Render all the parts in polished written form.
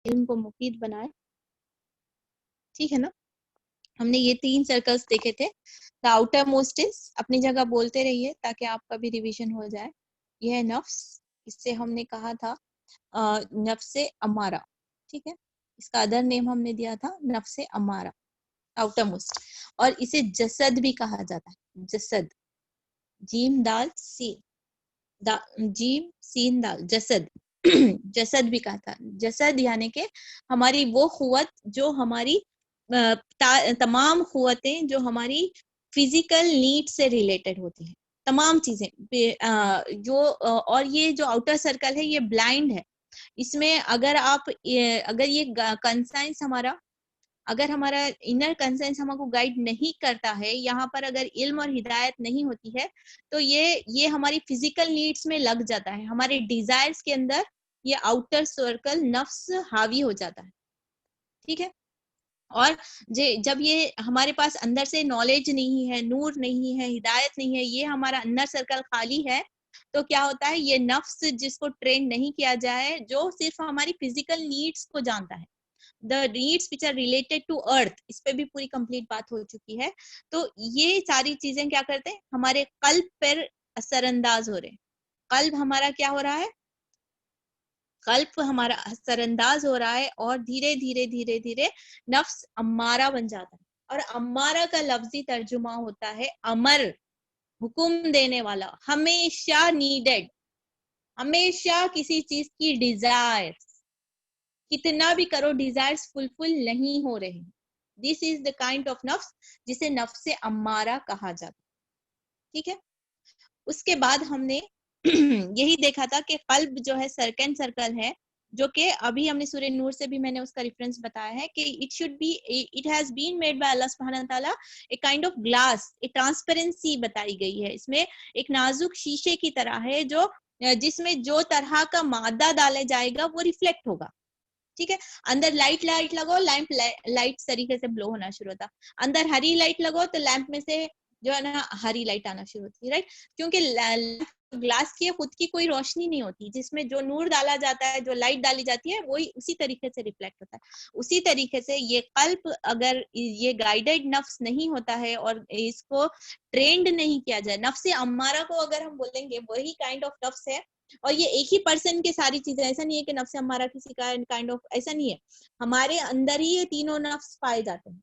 इल्म को मुफीद बनाए। ठीक है ना। हमने ये 3 सर्कल्स देखे थे। द आउटर मोस्ट इज, अपनी जगह बोलते रहिए ताकि आपका भी रिवीजन हो जाए। यह है नफ्स, इससे हमने कहा था नफ्से अमारा। ठीक है, इसका अदर नेम हमने दिया था नफ्से अमारा, आउटर मोस्ट। और इसे जसद भी कहा जाता है, जसद, जीम दाल सीन, जीम सीन दाल, जसद। जसद भी कहा था। जसद यानी कि हमारी वो कुव्वत जो हमारी तमाम कुव्वतें जो हमारी फिजिकल नीड से रिलेटेड होती हैं, तमाम चीजें जो और ये जो आउटर सर्कल है ये ब्लाइंड है। इसमें अगर ये कंसाइंस हमारा, अगर हमारा इनर कंसेंस हमको गाइड नहीं करता है, यहाँ पर अगर इल्म और हिदायत नहीं होती है, तो ये हमारी फिजिकल नीड्स में लग जाता है, हमारे डिजायर्स के अंदर ये आउटर सर्कल नफ्स हावी हो जाता है। ठीक है। और जब ये हमारे पास अंदर से नॉलेज नहीं है, नूर नहीं है, हिदायत नहीं है, ये हमारा अंदर सर्कल खाली है, तो क्या होता है, ये नफ्स जिसको ट्रेन नहीं किया जाए, जो सिर्फ हमारी फिजिकल नीड्स को जानता है, the needs which are related to earth, इस पे भी पूरी कंप्लीट बात हो चुकी है। तो ये सारी चीजें क्या करते हैं, हमारे कल्ब पर असरअंदाज हो रहे हैं। कल्ब हमारा क्या हो रहा है, कल्ब हमारा असरअंदाज हो रहा है और धीरे धीरे धीरे धीरे नफ्स अम्मारा बन जाता है। और अम्मारा का लफ्जी तर्जुमा होता है अमर, हुक्म देने वाला, हमेशा नीडेड, हमेशा किसी चीज की डिजायर, कितना भी करो डिजायर्स फुलफिल नहीं हो रहे। This is the kind of नफ्स जिसे नफ्से अम्मारा कहा जाता है। ठीक है। उसके बाद हमने यही देखा था कि कल्ब जो है सेकंड सर्कल है, जो कि अभी हमने सूरह नूर से भी मैंने उसका रेफरेंस बताया है कि it has been made by Allah सुब्हानहू तआला a kind of glass, a transparency बताई गई है। इसमें एक नाजुक शीशे की तरह है जो जिसमें जो तरह का मादा डाला जाएगा वो रिफ्लेक्ट होगा। ठीक है। अंदर लाइट लगाओ, लैंप लाइट तरीके से ब्लो होना शुरू होता, अंदर हरी लाइट लगाओ तो लैंप में से जो है ना हरी लाइट आना शुरू होती है, राइट। क्योंकि ग्लास की खुद की कोई रोशनी नहीं होती, जिसमें जो नूर डाला जाता है, जो लाइट डाली जाती है, वही उसी तरीके से रिफ्लेक्ट होता है। उसी तरीके से ये कल्ब, अगर ये गाइडेड नफ्स नहीं होता है और इसको ट्रेंड नहीं किया जाए, नफ्से अम्मारा को अगर हम बोलेंगे वही काइंड ऑफ नफ्स है। और ये एक ही पर्सन के सारी चीजें, ऐसा नहीं है कि नफ्स हमारा किसी का काइंड ऑफ, ऐसा नहीं है, हमारे अंदर ही ये तीनों नफ्स पाए जाते हैं।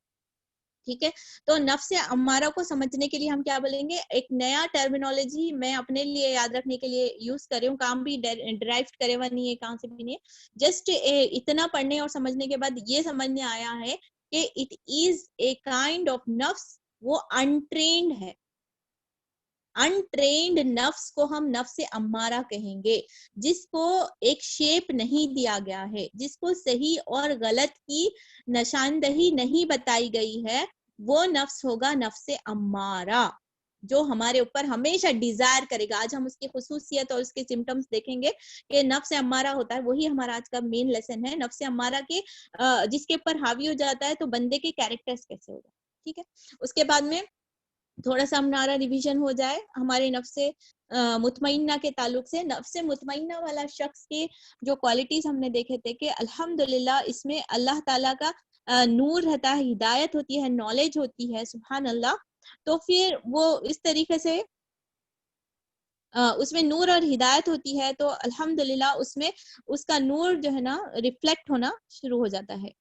ठीक है। तो नफ्स अम्मारा को समझने के लिए हम क्या बोलेंगे, एक नया टर्मिनोलॉजी मैं अपने लिए याद रखने के लिए यूज कर रही हूँ, काम भी ड्राइव करे हुआ नहीं है, कहाँ से भी नहीं है, जस्ट इतना पढ़ने और समझने के बाद ये समझने आया है कि it is a kind of नफ्स, वो अनट्रेन्ड है। अनट्रेन्ड नफ्स को हम नफ्स अम्मारा कहेंगे, जिसको एक शेप नहीं दिया गया है, जिसको सही और गलत की निशानदही नहीं बताई गई है, वो नफ्स होगा नफ्स अम्मारा, जो हमारे ऊपर हमेशा डिजायर करेगा। आज हम उसकी खुसूसियत और उसके सिम्टम्स देखेंगे कि नफ्स अम्मारा होता है, वही हमारा आज का मेन लेसन है। नफ्स अम्मारा के जिसके ऊपर हावी हो जाता है तो बंदे के कैरेक्टर्स कैसे होगा। ठीक है। उसके बाद में थोड़ा सा हमारा रिवीजन हो जाए हमारे नफ्से मुतमइन्ना के ताल्लुक से। नफ्से मुतमइन्ना वाला शख्स के जो क्वालिटीज हमने देखे थे कि अल्हम्दुलिल्लाह इसमें अल्लाह ताला का नूर रहता है, हिदायत होती है, नॉलेज होती है, सुभान अल्लाह। तो फिर वो इस तरीके से उसमें नूर और हिदायत होती है, तो अल्हम्दुलिल्लाह उसमें उसका नूर जो है ना रिफ्लेक्ट होना शुरू हो जाता है।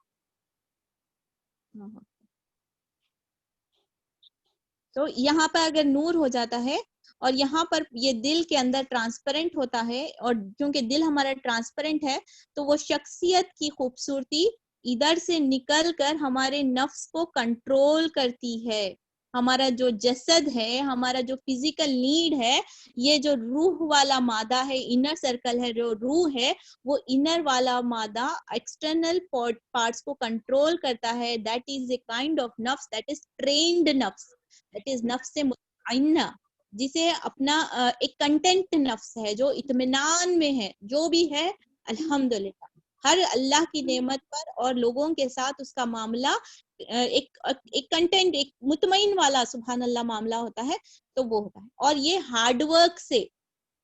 तो यहाँ पर अगर नूर हो जाता है और यहाँ पर ये दिल के अंदर ट्रांसपेरेंट होता है, और क्योंकि दिल हमारा ट्रांसपेरेंट है तो वो शख्सियत की खूबसूरती इधर से निकल कर हमारे नफ्स को कंट्रोल करती है। हमारा जो जसद है, हमारा जो फिजिकल नीड है, ये जो रूह वाला मादा है, इनर सर्कल है, जो रूह है, वो इनर वाला मादा एक्सटर्नल पार्ट्स को कंट्रोल करता है। That is a kind of नफ्स, दैट इज ट्रेन्ड नफ्स, दैट इज नफ्स मुतमइन्ना, जिसे अपना एक कंटेंट नफ्स है, जो इत्मीनान में है, जो भी है अल्हम्दुलिल्लाह, हर अल्लाह की नेमत पर और लोगों के साथ उसका मामला एक कंटेंट, एक मुतमईन वाला सुभान अल्लाह मामला होता है, तो वो होता है। और ये हार्ड वर्क से,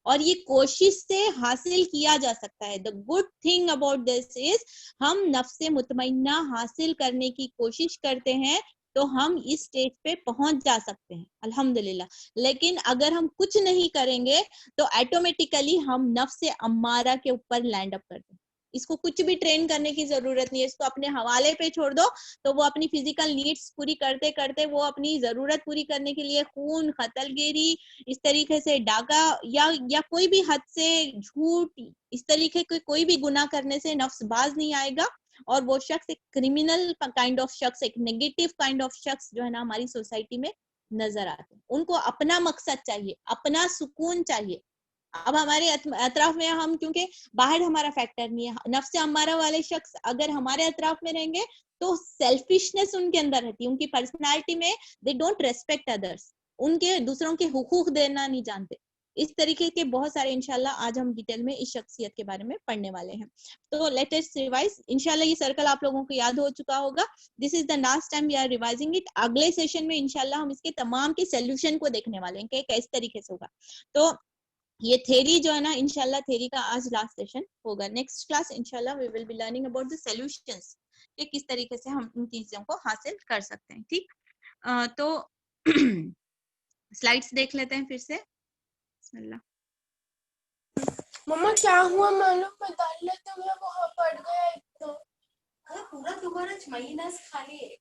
और ये कोशिश से हासिल किया जा सकता है। The good thing about this is हम नफ्से मुतमइन्ना हासिल करने की कोशिश करते हैं तो हम इस स्टेज पे पहुंच जा सकते हैं अल्हम्दुलिल्लाह। लेकिन अगर हम कुछ नहीं करेंगे तो ऑटोमेटिकली हम नफ्से अम्मारा के ऊपर लैंड अप करते हैं। इसको कुछ भी ट्रेन करने की जरूरत नहीं है, इसको अपने हवाले पे छोड़ दो तो वो अपनी फिजिकल नीड्स पूरी करते करते वो अपनी जरूरत पूरी करने के लिए खून, कत्लगिरी, इस तरीके से डाका या कोई भी हद से झूठ, इस तरीके के कोई भी गुनाह करने से नफ्स बाज नहीं आएगा और वो शख्स एक क्रिमिनल काइंड ऑफ शख्स, एक नेगेटिव काइंड ऑफ शख्स जो है ना हमारी सोसाइटी में नजर आते हैं। उनको अपना मकसद चाहिए, अपना सुकून चाहिए। अब हमारे अतराफ में हम, क्योंकि बाहर हमारा फैक्टर नहीं है, नफ्स अम्मारा वाले शख्स अगर हमारे अतराफ में रहेंगे तो सेल्फिशनेस उनके अंदर रहती है, उनकी पर्सनालिटी में दे डोंट रेस्पेक्ट अदर्स, उनके दूसरों के हुकूक देना नहीं जानते। इस तरीके के बहुत सारे इंशाल्लाह आज हम डिटेल में इस शख्सियत के बारे में पढ़ने वाले हैं। तो लेट अस रिवाइज। इंशाल्लाह ये सर्कल आप लोगों को याद हो चुका होगा। This is the last time we are revising it. अगले सेशन में इंशाल्लाह हम इसके तमाम के सोल्यूशन को देखने वाले हैं कि किस तरीके से होगा। तो ये थ्योरी जो है ना इंशाल्लाह थ्योरी का आज लास्ट सेशन होगा। नेक्स्ट क्लास इंशाल्लाह we will be learning about the solutions कि किस तरीके से हम इन चीजों को हासिल कर सकते हैं। ठीक, तो स्लाइड्स देख लेते हैं फिर से। बिस्मिल्लाह। मम्मा क्या हुआ मालूम, मैं डाल लेते हुए वो पड़ गया एक तो पूरा दोबारा महीना खाली है।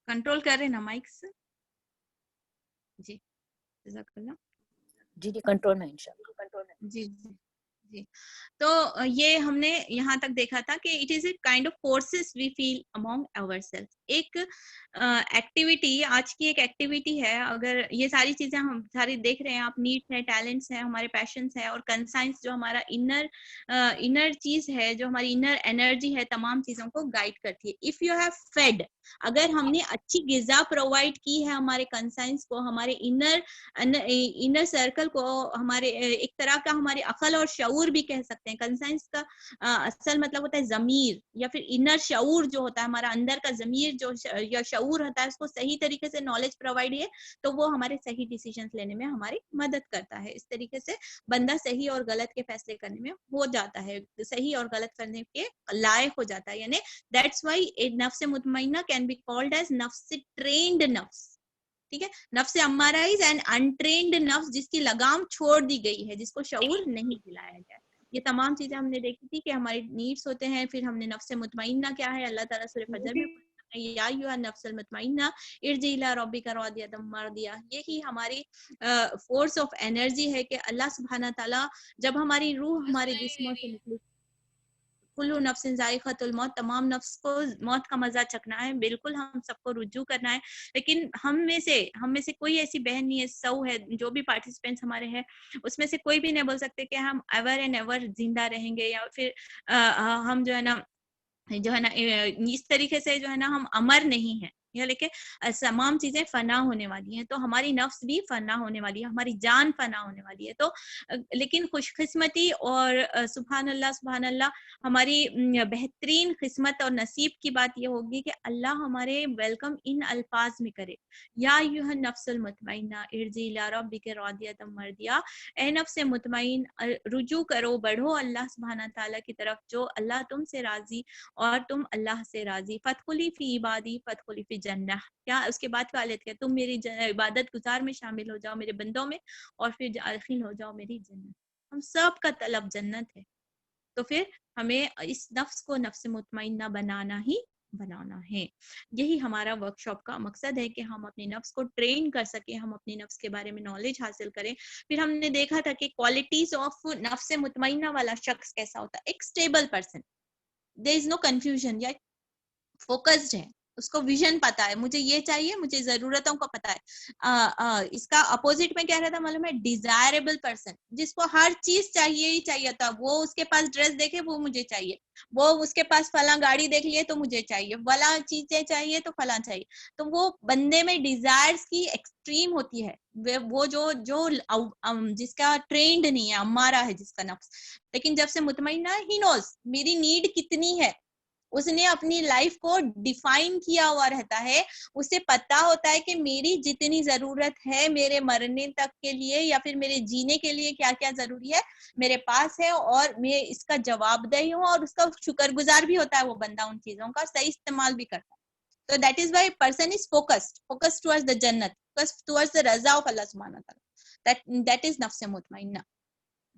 कंट्रोल कर रहे ना माइक्स जी, जज़ाकल्लाह। जी कंट्रोल में इंशाल्लाह, कंट्रोल में। जी जी जी। तो ये हमने यहाँ तक देखा था कि it is a kind of forces we feel among ourselves. एक एक्टिविटी, आज की एक एक्टिविटी है। अगर ये सारी चीजें हम सारी देख रहे हैं, आप नीड्स है, टैलेंट्स है, हमारे पैशंस है और कंसाइंस जो हमारा इनर चीज है, जो हमारी इनर एनर्जी है, तमाम चीजों को गाइड करती है। इफ यू हैव फेड, अगर हमने अच्छी गिजा प्रोवाइड की है हमारे कंसाइंस को, हमारे इनर सर्कल को, हमारे एक तरह का हमारे अकल और शऊर भी कह सकते हैं। कंसाइंस का असल मतलब होता है जमीर या फिर इनर शऊर जो होता है, हमारा अंदर का जमीर जो या शऊर होता है, उसको सही तरीके से नॉलेज प्रोवाइड है तो वो हमारे सही डिसीजंस लेने में हमारी मदद करता है। इस तरीके से बंदा सही और गलत के फैसले करने में हो जाता है, सही और गलत करने के लायक हो जाता है। यानी दैट्स व्हाई ए नफ्स मुतमइन्ना कैन बी कॉल्ड एज नफ्स ट्रेन्ड नफ्स। ठीक है, नफ्स अम्मारा इज एन अनट्रेन्ड नफ्स, जिसकी लगाम छोड़ दी गई है, जिसको शऊर नहीं दिलाया गया। ये तमाम चीजें हमने देखी थी कि हमारी नीड्स होते हैं। फिर हमने नफ्स मुतमइन्ना क्या है, अल्लाह ताला सूरह फजर में या अय्युहा नफ्सुल मुतमइन्ना इरजी इला रब्बिका रादियतम मर्दिया, यही हमारी फोर्स ऑफ एनर्जी है कि अल्लाह सुब्हाना ताला जब हमारी रूह हमारे जिस्मों से निकली, कुल्लु नफ्सिन जायकातुल मौत, तमाम नफ्स को मौत का मजा चखना है, बिल्कुल हम सबको रुजू करना है। लेकिन हम में से कोई ऐसी बहन नहीं है, सौ है जो भी पार्टिसिपेंट्स हमारे हैं उसमें से कोई भी नहीं बोल सकते कि हम एवर एंड एवर जिंदा रहेंगे या फिर हम जो है ना इस तरीके से जो है ना हम अमर नहीं है। यह लेके तमाम चीजें फना होने वाली हैं, तो हमारी नफ्स भी फना होने वाली है, हमारी जान फना होने वाली है। तो लेकिन खुशकिस्मती और सुभान अल्लाह हमारी बेहतरीन किस्मत और नसीब की बात यह होगी कि अल्लाह हमारे वेलकम इन अल्फाज में करे, या अय्युहन नफ्सुल मुतमइन्ना इरजी इला रब्बिका रादियतम मर्दिया, ए नफ्स मुतमइन रुजू करो, बढ़ो अल्लाह सुब्हाना ताला की तरफ, जो अल्लाह तुमसे राजी और तुम अल्लाह से राजी। फतकुली फी इबादी फतकुली फी जन्नह, क्या उसके बाद वाले थे, तुम मेरी इबादत गुजार में शामिल हो जाओ, मेरे बंदों में, और फिर दाखिल हो जाओ मेरी जन्नत। हम सब का तलब जन्नत है। तो फिर हमें इस नफ्स को नफ्स मुतमइन्ना बनाना है। यही हमारा वर्कशॉप का मकसद है कि हम अपने नफ्स को ट्रेन कर सके, हम अपने नफ्स के बारे में नॉलेज हासिल करें। फिर हमने देखा था कि क्वालिटीज ऑफ नफ्स मुतमइन्ना वाला शख्स कैसा होता है। एक stable person, there is no confusion, या फोकस्ड है, उसको विजन पता है, मुझे ये चाहिए, मुझे जरूरतों को पता है। इसका अपोजिट में क्या रहता मालूम है, डिजायरेबल पर्सन, जिसको हर चीज चाहिए ही चाहिए था। वो उसके पास ड्रेस देखे वो मुझे चाहिए, वो उसके पास फला गाड़ी देख लिए तो मुझे चाहिए, फला चीजें चाहिए तो फला चाहिए। तो वो बंदे में डिजायर्स की एक्सट्रीम होती है। वो जो जिसका ट्रेंड नहीं है, अम्मारा है जिसका नफ्स। लेकिन जब से मुतमइन्ना, ही नोज मेरी नीड कितनी है, उसने अपनी लाइफ को डिफाइन किया हुआ रहता है, उसे पता होता है कि मेरी जितनी जरूरत है मेरे मरने तक के लिए या फिर मेरे जीने के लिए क्या क्या जरूरी है मेरे पास है, और मैं इसका जवाबदेही हूँ, और उसका शुक्रगुजार भी होता है वो बंदा, उन चीजों का सही इस्तेमाल भी करता है. So that is why person is focused towards the jannat, focused towards the raza of Allah subhanahu wa ta'ala. That is nafs mutmainna.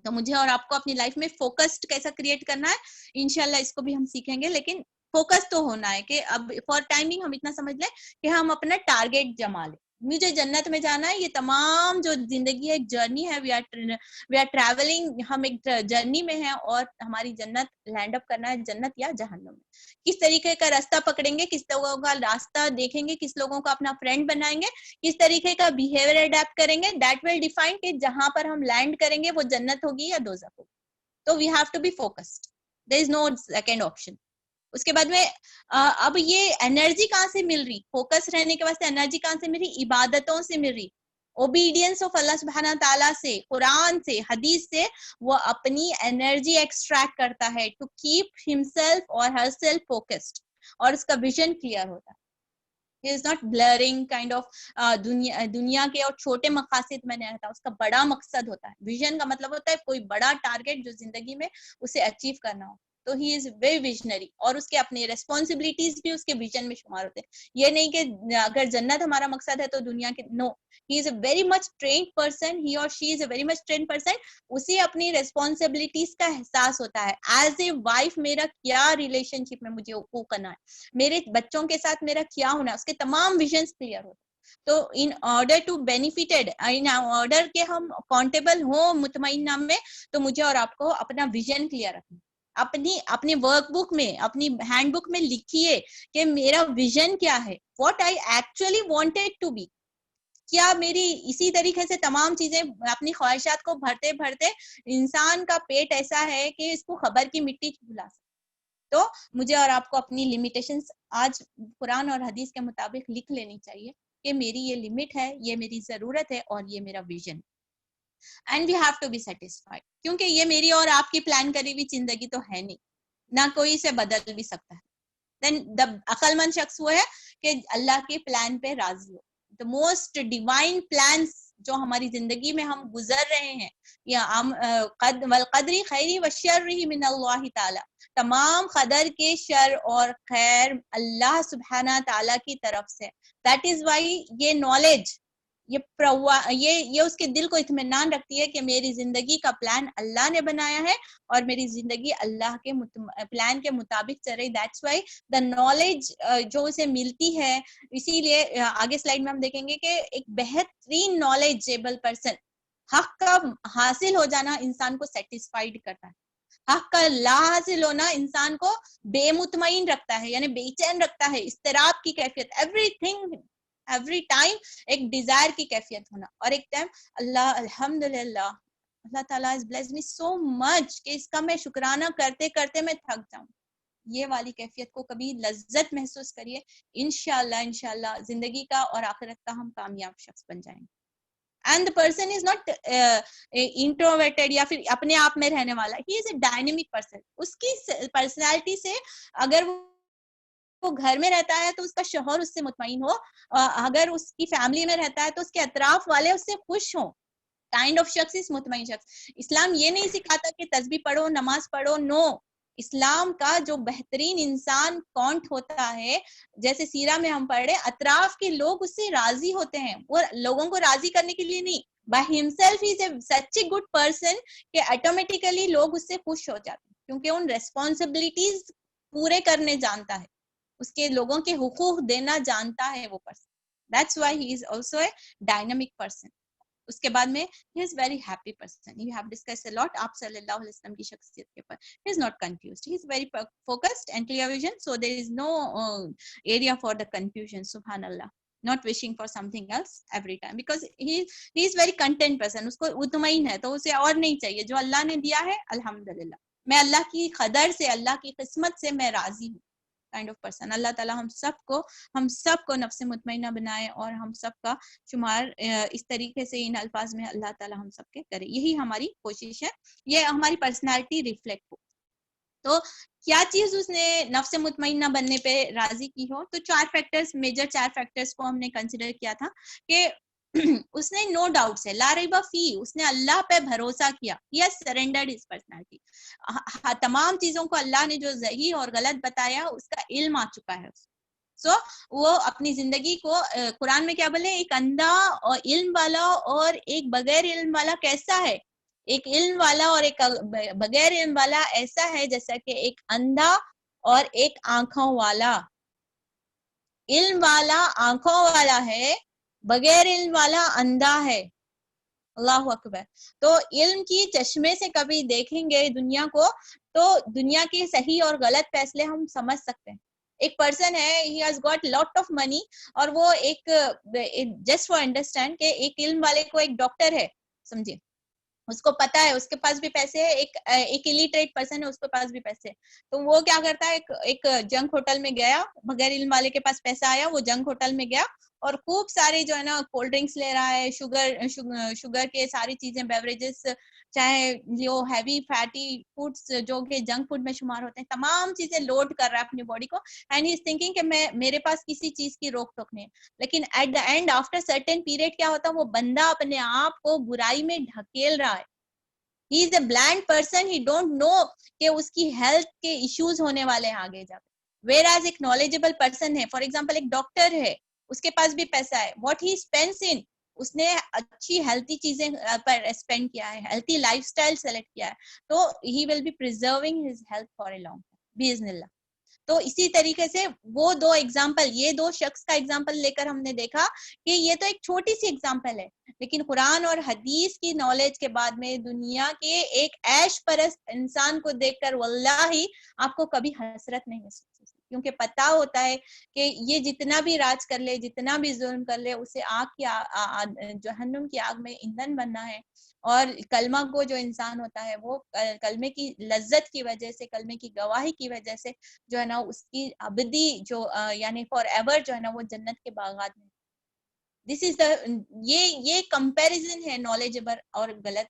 तो मुझे और आपको अपनी लाइफ में फोकस्ड कैसा क्रिएट करना है, इंशाल्लाह इसको भी हम सीखेंगे. लेकिन फोकस तो होना है कि अब फॉर टाइमिंग हम इतना समझ लें कि हम अपना टारगेट जमा लें. मुझे जन्नत में जाना है. ये तमाम जो जिंदगी है एक जर्नी है. वी आर ट्रैवलिंग, हम एक जर्नी में हैं और हमारी जन्नत लैंड अप करना है, जन्नत या जहन्नम में. किस तरीके का रास्ता पकड़ेंगे, किस लोगों का रास्ता देखेंगे, किस लोगों को अपना फ्रेंड बनाएंगे, किस तरीके का बिहेवियर अडेप्ट करेंगे, दैट विल डिफाइन कि जहां पर हम लैंड करेंगे वो जन्नत होगी या दोज़ख होगी. तो we have to be focused, there is no second option. उसके बाद में अब ये एनर्जी कहाँ से मिल रही, फोकस रहने के वास्ते एनर्जी कहाँ से मिल रही, इबादतों से मिल रही, ओबीडियंस ऑफ अल्लाह सुब्हानहू ताला से, कुरान से, हदीस से वो अपनी एनर्जी एक्सट्रैक्ट करता है टू कीप हिमसेल्फ और हरसेल्फ फोकस्ड, और उसका विजन क्लियर होता है. He is not blurring kind of दुनिया के और छोटे मकासद में नहीं रहता, उसका बड़ा मकसद होता है. विजन का मतलब होता है कोई बड़ा टारगेट जो जिंदगी में उसे अचीव करना हो. तो ही इज वेरी विजनरी, और उसके अपने रेस्पॉन्सिबिलिटीज भी उसके विजन में शुमार होते हैं. ये नहीं कि अगर जन्नत हमारा मकसद है तो दुनिया के, no, he is a very much trained person, he और she is a very much trained person. उसे अपनी रेस्पॉन्सिबिलिटीज का एहसास होता है. एज ए वाइफ मेरा क्या रिलेशनशिप में मुझे वो करना है, मेरे बच्चों के साथ मेरा क्या होना है, उसके तमाम विजन्स क्लियर होते हैं. तो in order to benefited, in order के हम अकाउंटेबल हो मुतमईन्ना में, तो मुझे और आपको अपना विजन क्लियर रखना. अपनी वर्कबुक में, अपनी हैंडबुक में लिखिए कि मेरा विजन क्या है, what I actually wanted to be. क्या मेरी इसी तरीके से तमाम चीजें अपनी ख्वाहिशात को भरते भरते इंसान का पेट ऐसा है कि इसको खबर की मिट्टी भुला सकता. तो मुझे और आपको अपनी लिमिटेशंस आज कुरान और हदीस के मुताबिक लिख लेनी चाहिए कि मेरी ये लिमिट है, ये मेरी जरूरत है और ये मेरा vision. And we have to be satisfied, क्योंकि ये मेरी और आपकी प्लान करी हुई जिंदगी तो है नहीं, ना कोई इसे बदल भी सकता है. देन द अक्लमंद शख्स वो है कि अल्लाह के प्लान पे राजी हो. द मोस्ट डिवाइन प्लान्स जो हमारी जिंदगी में हम गुजर रहे हैं, या कदरी खैरी व शर्री मिन अल्लाह ताला, तमाम कदर के शर और खैर अल्लाह सुब्हाना ताला की तरफ से. दैट इज व्हाई ये नॉलेज, ये उसके दिल को इत्मीनान रखती है कि मेरी जिंदगी का प्लान अल्लाह ने बनाया है और मेरी जिंदगी अल्लाह के प्लान के मुताबिक चल रही. दैट्स व्हाई द नॉलेज जो उसे मिलती है, इसीलिए आगे स्लाइड में हम देखेंगे कि एक बेहतरीन नॉलेजेबल पर्सन, हक का हासिल हो जाना इंसान को सेटिस्फाइड करता है. हक का ला हासिल होना इंसान को बेमुतमईन रखता है, यानी बेचैन रखता है, इस्तिराब की कैफियत, एवरीथिंग एवरी टाइम एक डिजायर की कैफियत होना. और एक टाइम अल्लाह अल्हम्दुलिल्लाह, अल्लाह ताला has blessed me so much कि इसका मैं शुक्राना करते करते मैं थक जाऊं. ये वाली कैफियत को कभी लज्जत महसूस करिए. इंशाल्लाह जिंदगी का और आखिरत का हम कामयाब शख्स बन जाएंगे. And the person is not introverted या फिर अपने आप में रहने वाला, ही इज अ डायनेमिक पर्सन. उसकी पर्सनैलिटी से अगर वो घर में रहता है तो उसका शौहर उससे मुतमईन हो, अगर उसकी फैमिली में रहता है तो उसके अतराफ वाले उससे खुश हो. काइंड ऑफ शख्स इस मुतमईन शख्स. इस्लाम ये नहीं सिखाता कि तस्बीह पढ़ो, नमाज पढ़ो, नो. इस्लाम का जो बेहतरीन इंसान कौन होता है, जैसे सीरा में हम पढ़े, अतराफ के लोग उससे राजी होते हैं. वो लोगों को राजी करने के लिए नहीं, by himself he is a such a good person कि ऑटोमेटिकली लोग उससे खुश हो जाते हैं, क्योंकि उन रेस्पॉन्सिबिलिटीज पूरे करने जानता है, उसके लोगों के हुकूक देना जानता है वो person. That's why he is also a dynamic person. उसके बाद में he is very happy person. You have discussed a lot आप सल्लल्लाहु अलैहि वसल्लम की शख्सियत के ऊपर. He is not confused. He is very focused and clear vision. So there is no area for the confusion. Subhanallah. Not wishing for something else every time, because he is very content person. उसको मुतमईन है तो उसे और नहीं चाहिए. जो अल्लाह ने दिया है अल्हम्दुलिल्लाह, मैं अल्लाह की कदर से, अल्लाह की किस्मत से मैं राजी हूँ. Kind of person. अल्लाह ताला हम सबको नफ्स मुतमईना बनाए और हम सबका शुमार इस तरीके से इन अल्फाज में अल्लाह ताला हम सबके करे. यही हमारी कोशिश है, ये हमारी पर्सनालिटी रिफ्लेक्ट हो. तो क्या चीज उसने नफ्स मुतमइन्ना बनने पे राजी की हो, तो 4 फैक्टर्स, मेजर 4 फैक्टर्स को हमने कंसिडर किया था कि उसने नो डाउट से ला रैब फी, उसने अल्लाह पे भरोसा किया, he has surrendered his personality. तमाम चीजों को अल्लाह ने जो सही और गलत बताया उसका इल्म आ चुका है। सो वो अपनी जिंदगी को कुरान में क्या बोले, एक अंधा और इल्म वाला और एक बगैर इल्म वाला कैसा है, एक इल्म वाला और एक बगैर इल्म वाला ऐसा है जैसा कि एक अंधा और एक आंखों वाला। इल्म वाला आंखों वाला है, बगैर इल्म वाला अंधा है। अल्लाह अकबर। तो इल्म की चश्मे से कभी देखेंगे दुनिया को तो दुनिया के सही और गलत फैसले हम समझ सकते हैं। एक पर्सन है, he has got lot of money, और वो एक जस्ट फॉर अंडरस्टैंड के एक इल्म वाले को एक डॉक्टर है, समझिए, उसको पता है उसके पास भी पैसे है, एक इलिटरेट पर्सन है उसके पास भी पैसे है, तो वो क्या करता है, एक जंक होटल में गया, बगैर इल्म वाले के पास पैसा आया, वो जंक होटल में गया और खूब सारे जो है ना कोल्ड ड्रिंक्स ले रहा है, शुगर के सारी चीजें, बेवरेजेस, चाहे जो हैवी फैटी फूड्स जो कि जंक फूड में शुमार होते हैं, तमाम चीजें लोड कर रहा है अपनी बॉडी को, एंड ही इज थिंकिंग कि मेरे पास किसी चीज की रोक टोक नहीं है। लेकिन at the end after certain period क्या होता है, वो बंदा अपने आप को बुराई में ढकेल रहा है। ही is a blind person, he don't know कि उसकी हेल्थ के इश्यूज होने वाले हैं आगे जाकर। वेयर एज एक नॉलेजेबल पर्सन है, फॉर एग्जाम्पल एक डॉक्टर है, उसके पास भी पैसा है, व्हाट ही स्पेंड्स इन, उसने अच्छी हेल्थी चीजें पर स्पेंड किया है, हेल्थी लाइफस्टाइल सेलेक्ट किया है, तो he will be preserving his health for a long time बिइज़्निल्लाह। तो इसी तरीके से वो दो एग्जाम्पल, ये दो शख्स का एग्जाम्पल लेकर हमने देखा कि ये तो एक छोटी सी एग्जाम्पल है, लेकिन कुरान और हदीस की नॉलेज के बाद में दुनिया के एक ऐश परस्त इंसान को देखकर वल्लाही आपको कभी हसरत नहीं महसूस होती, क्योंकि पता होता है कि ये जितना भी राज कर ले, जितना भी जुल्म कर ले, उसे आग की जहन्नुम की आग में ईंधन बनना है। और कलमा को जो इंसान होता है वो कलमे की लज्जत की वजह से, कलमे की गवाही की वजह से जो है ना उसकी अबदी जो यानी फॉर एवर जो है ना वो जन्नत के बागात में। दिस इज द ये कंपैरिजन है नॉलेजेबल और गलत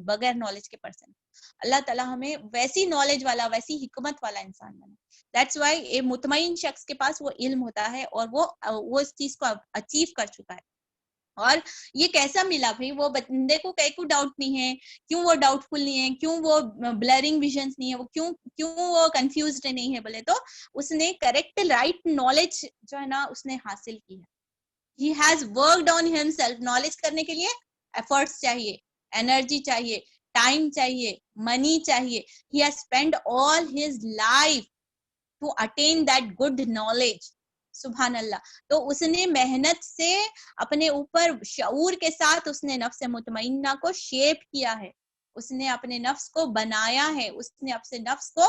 बगैर नॉलेज के पर्सन। अल्लाह ताला हमें वैसी नॉलेज वाला, वैसी हिकमत वाला इंसान बना। दैट्स व्हाई ए मुतमईन शख्स के पास वो इल्म होता है और वो इस चीज को अचीव कर चुका है। और ये कैसा मिला भाई, वो बंदे को कहीं को डाउट नहीं है, क्यों वो डाउटफुल नहीं है, क्यों वो ब्लरिंग विजन्स नहीं है, वो क्यों वो कंफ्यूज्ड नहीं है, बोले तो उसने करेक्ट राइट नॉलेज जो है ना उसने हासिल की है। He has worked on himself. Knowledge करने के लिए एफर्ट्स चाहिए, एनर्जी चाहिए, टाइम चाहिए, मनी चाहिए। He has spend all his life to attain that good knowledge. सुभान अल्लाह। तो उसने मेहनत से अपने ऊपर शऊर के साथ उसने नफ्स मुतमइन्ना को शेप किया है, उसने अपने नफ्स को बनाया है, उसने अपने नफ्स को